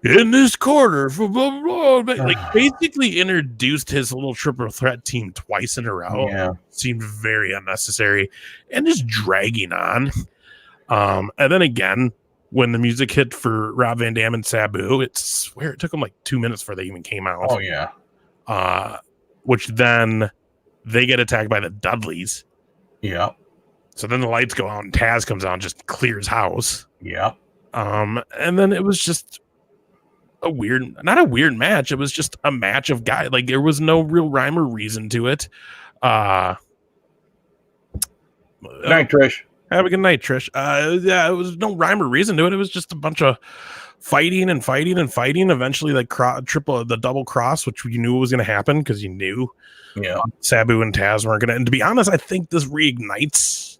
B: in this corner for blah, blah, blah. Like basically introduced his little triple threat team twice in a row.
A: Yeah.
B: Seemed very unnecessary and just dragging on. And then again, when the music hit for Rob Van Dam and Sabu, it took them like 2 minutes before they even came out.
A: Oh yeah.
B: Which then they get attacked by the Dudleys.
A: Yeah.
B: So then the lights go out and Taz comes out and just clears house.
A: Yeah.
B: And then it was just not a weird match. It was just a match of guys. Like there was no real rhyme or reason to it.
A: Night, Trish.
B: Have a good night, Trish. Yeah, it was no rhyme or reason to it. It was just a bunch of fighting and fighting and fighting. Eventually, like the double cross, which you knew was going to happen because you knew Sabu and Taz weren't going to. And to be honest, I think this reignites.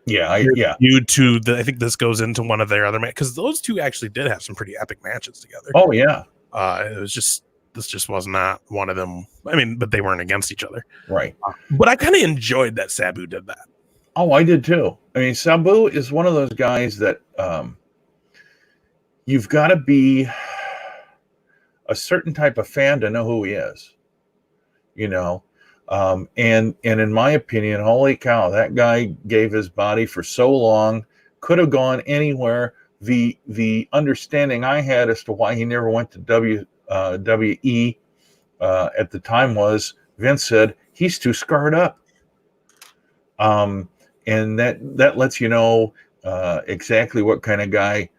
B: Due to I think this goes into one of their other matches because those two actually did have some pretty epic matches together.
A: Oh yeah.
B: This just was not one of them. I mean, but they weren't against each other,
A: right?
B: But I kind of enjoyed that Sabu did that.
A: Oh, I did too. I mean, Sabu is one of those guys that you've got to be a certain type of fan to know who he is. You know. And in my opinion, holy cow, that guy gave his body for so long, could have gone anywhere. The understanding I had as to why he never went to WWE at the time was Vince said he's too scarred up. And that lets you know exactly what kind of guy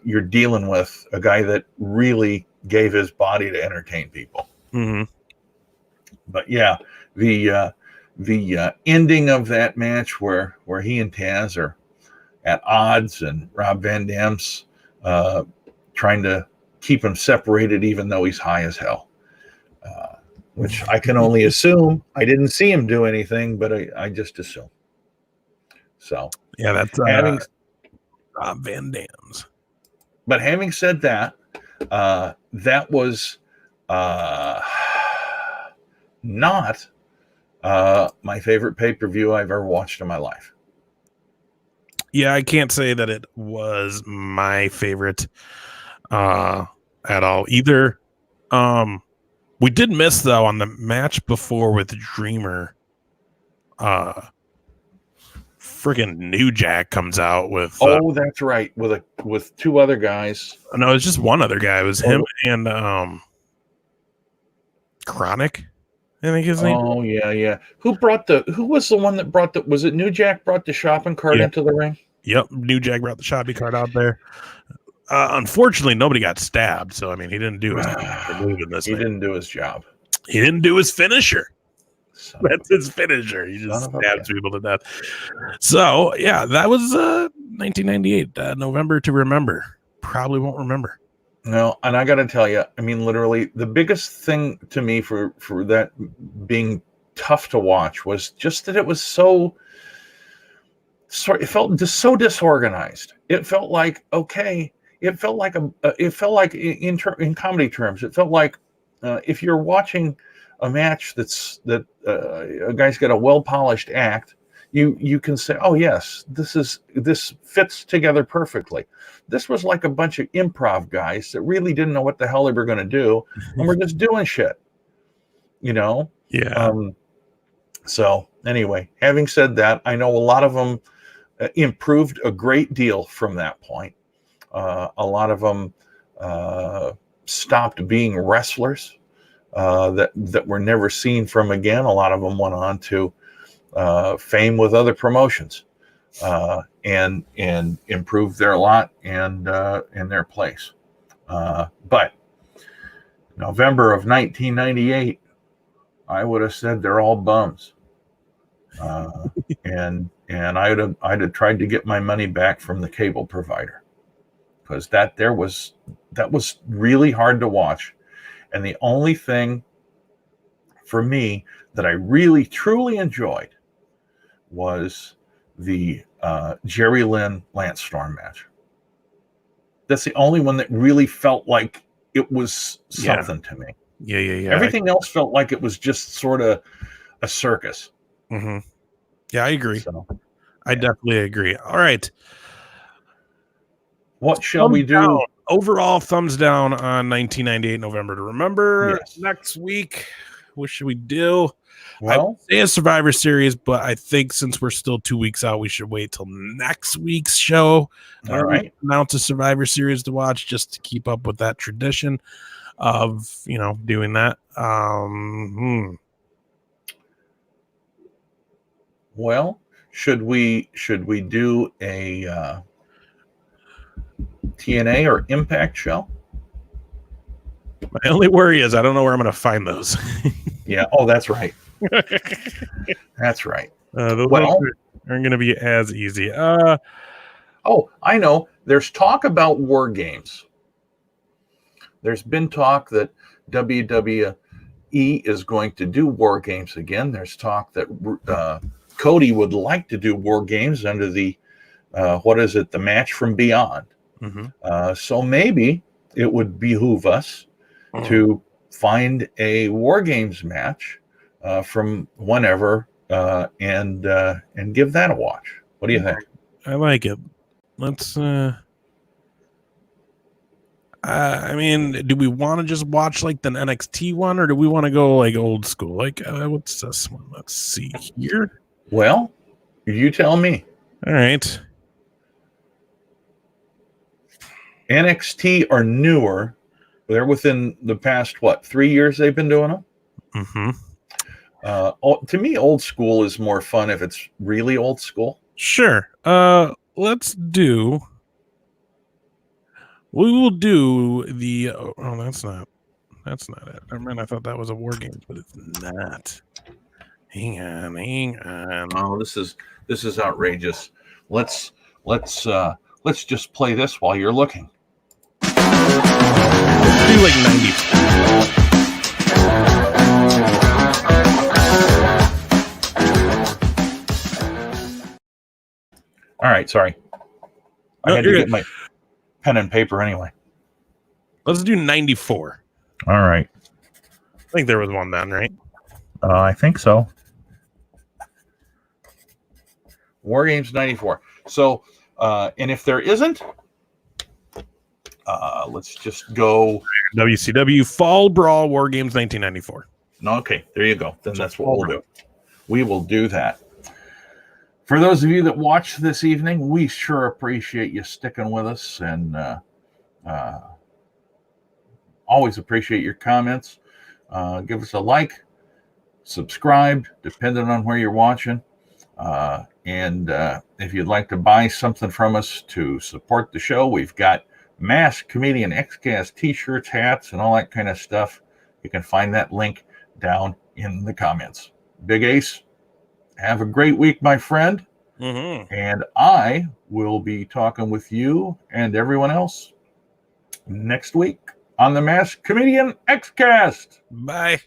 A: you're dealing with, a guy that really gave his body to entertain people.
B: Mm-hmm.
A: But yeah, the ending of that match where he and Taz are at odds and Rob Van Dam's trying to keep him separated even though he's high as hell, which I can only assume. I didn't see him do anything, but I just assume. So
B: yeah, that's Rob Van Dam's.
A: But having said that, that was not my favorite pay-per-view I've ever watched in my life.
B: Yeah, I can't say that it was my favorite at all either. We did miss though on the match before with Dreamer. Friggin' New Jack comes out with
A: that's right, with two other guys.
B: No, it's just one other guy. It was him and Chronic, I think his name.
A: Oh yeah. Who was the one that brought was it New Jack brought the shopping cart into the ring?
B: Yep, New Jack brought the shopping cart out there. Unfortunately, nobody got stabbed, so I mean, he didn't do his move in this.
A: He didn't do his job.
B: He didn't do his finisher. That's his finisher. He just stabs people to death. So yeah, that was 1998, November to remember. Probably won't remember.
A: No, and I got to tell you, I mean, literally, the biggest thing to me for that being tough to watch was just that it was it felt just so disorganized. It felt like in comedy terms, it felt like if you're watching a match that a guy's got a well-polished act, you can say, oh yes, this fits together perfectly. This was like a bunch of improv guys that really didn't know what the hell they were going to do, and we're just doing shit, you know?
B: Yeah.
A: So anyway, having said that, I know a lot of them improved a great deal from that point. A lot of them stopped being wrestlers that were never seen from again. A lot of them went on to fame with other promotions and improved their lot and their place. But November of 1998, I would have said they're all bums. And I'd have tried to get my money back from the cable provider, because that was really hard to watch. And the only thing for me that I really truly enjoyed was the Jerry Lynn Lance Storm match. That's the only one that really felt like it was something to me.
B: Yeah.
A: Everything else felt like it was just sort of a circus.
B: Mm-hmm. Yeah, I agree.
A: So,
B: I definitely agree. All right.
A: What shall we do?
B: overall thumbs down on 1998 November to Remember.
A: Yes.
B: Next week, what should we do?
A: Well,
B: I say a Survivor Series, but I think since we're still 2 weeks out, we should wait till next week's show.
A: all right.
B: Announce a Survivor Series to watch just to keep up with that tradition of doing that.
A: Well, should we do a TNA or Impact show?
B: My only worry is I don't know where I'm going to find those.
A: Yeah. Oh, that's right. That's right.
B: Those
A: Well,
B: aren't going to be as easy.
A: Oh, I know. There's talk about War Games. There's been talk that WWE is going to do War Games again. There's talk that Cody would like to do War Games under the the Match from Beyond.
B: Mm-hmm.
A: So maybe it would behoove us to find a War Games match from whenever and give that a watch. What do you think?
B: I like it. Let's I mean, do we want to just watch like the NXT one, or do we want to go like old school? Like what's this one? Let's see here.
A: Well, you tell me.
B: All right.
A: NXT are newer. They're within the past 3 years they've been doing them.
B: Mm-hmm.
A: To me, old school is more fun if it's really old school.
B: Sure. Let's do. We will do the. Oh, that's not it. I mean, I thought that was a War Games, but it's not. Hang on.
A: Oh, this is outrageous. Let's just play this while you're looking.
B: Let's do like 90.
A: All right, sorry. I had to get my pen and paper anyway.
B: Let's do 94.
A: All right.
B: I think there was one then, right?
A: I think so. War Games 94. So, and if there isn't, let's just go
B: WCW Fall Brawl War Games 1994.
A: Okay, there you go. Then that's what we'll do. We will do that. For those of you that watch this evening, we sure appreciate you sticking with us, and always appreciate your comments. Give us a like, subscribe, depending on where you're watching. And if you'd like to buy something from us to support the show, we've got Mask Comedian XCast t-shirts, hats, and all that kind of stuff. You can find that link down in the comments. Big Ace, have a great week, my friend.
B: Mm-hmm.
A: And I will be talking with you and everyone else next week on the Mask Comedian XCast.
B: Bye.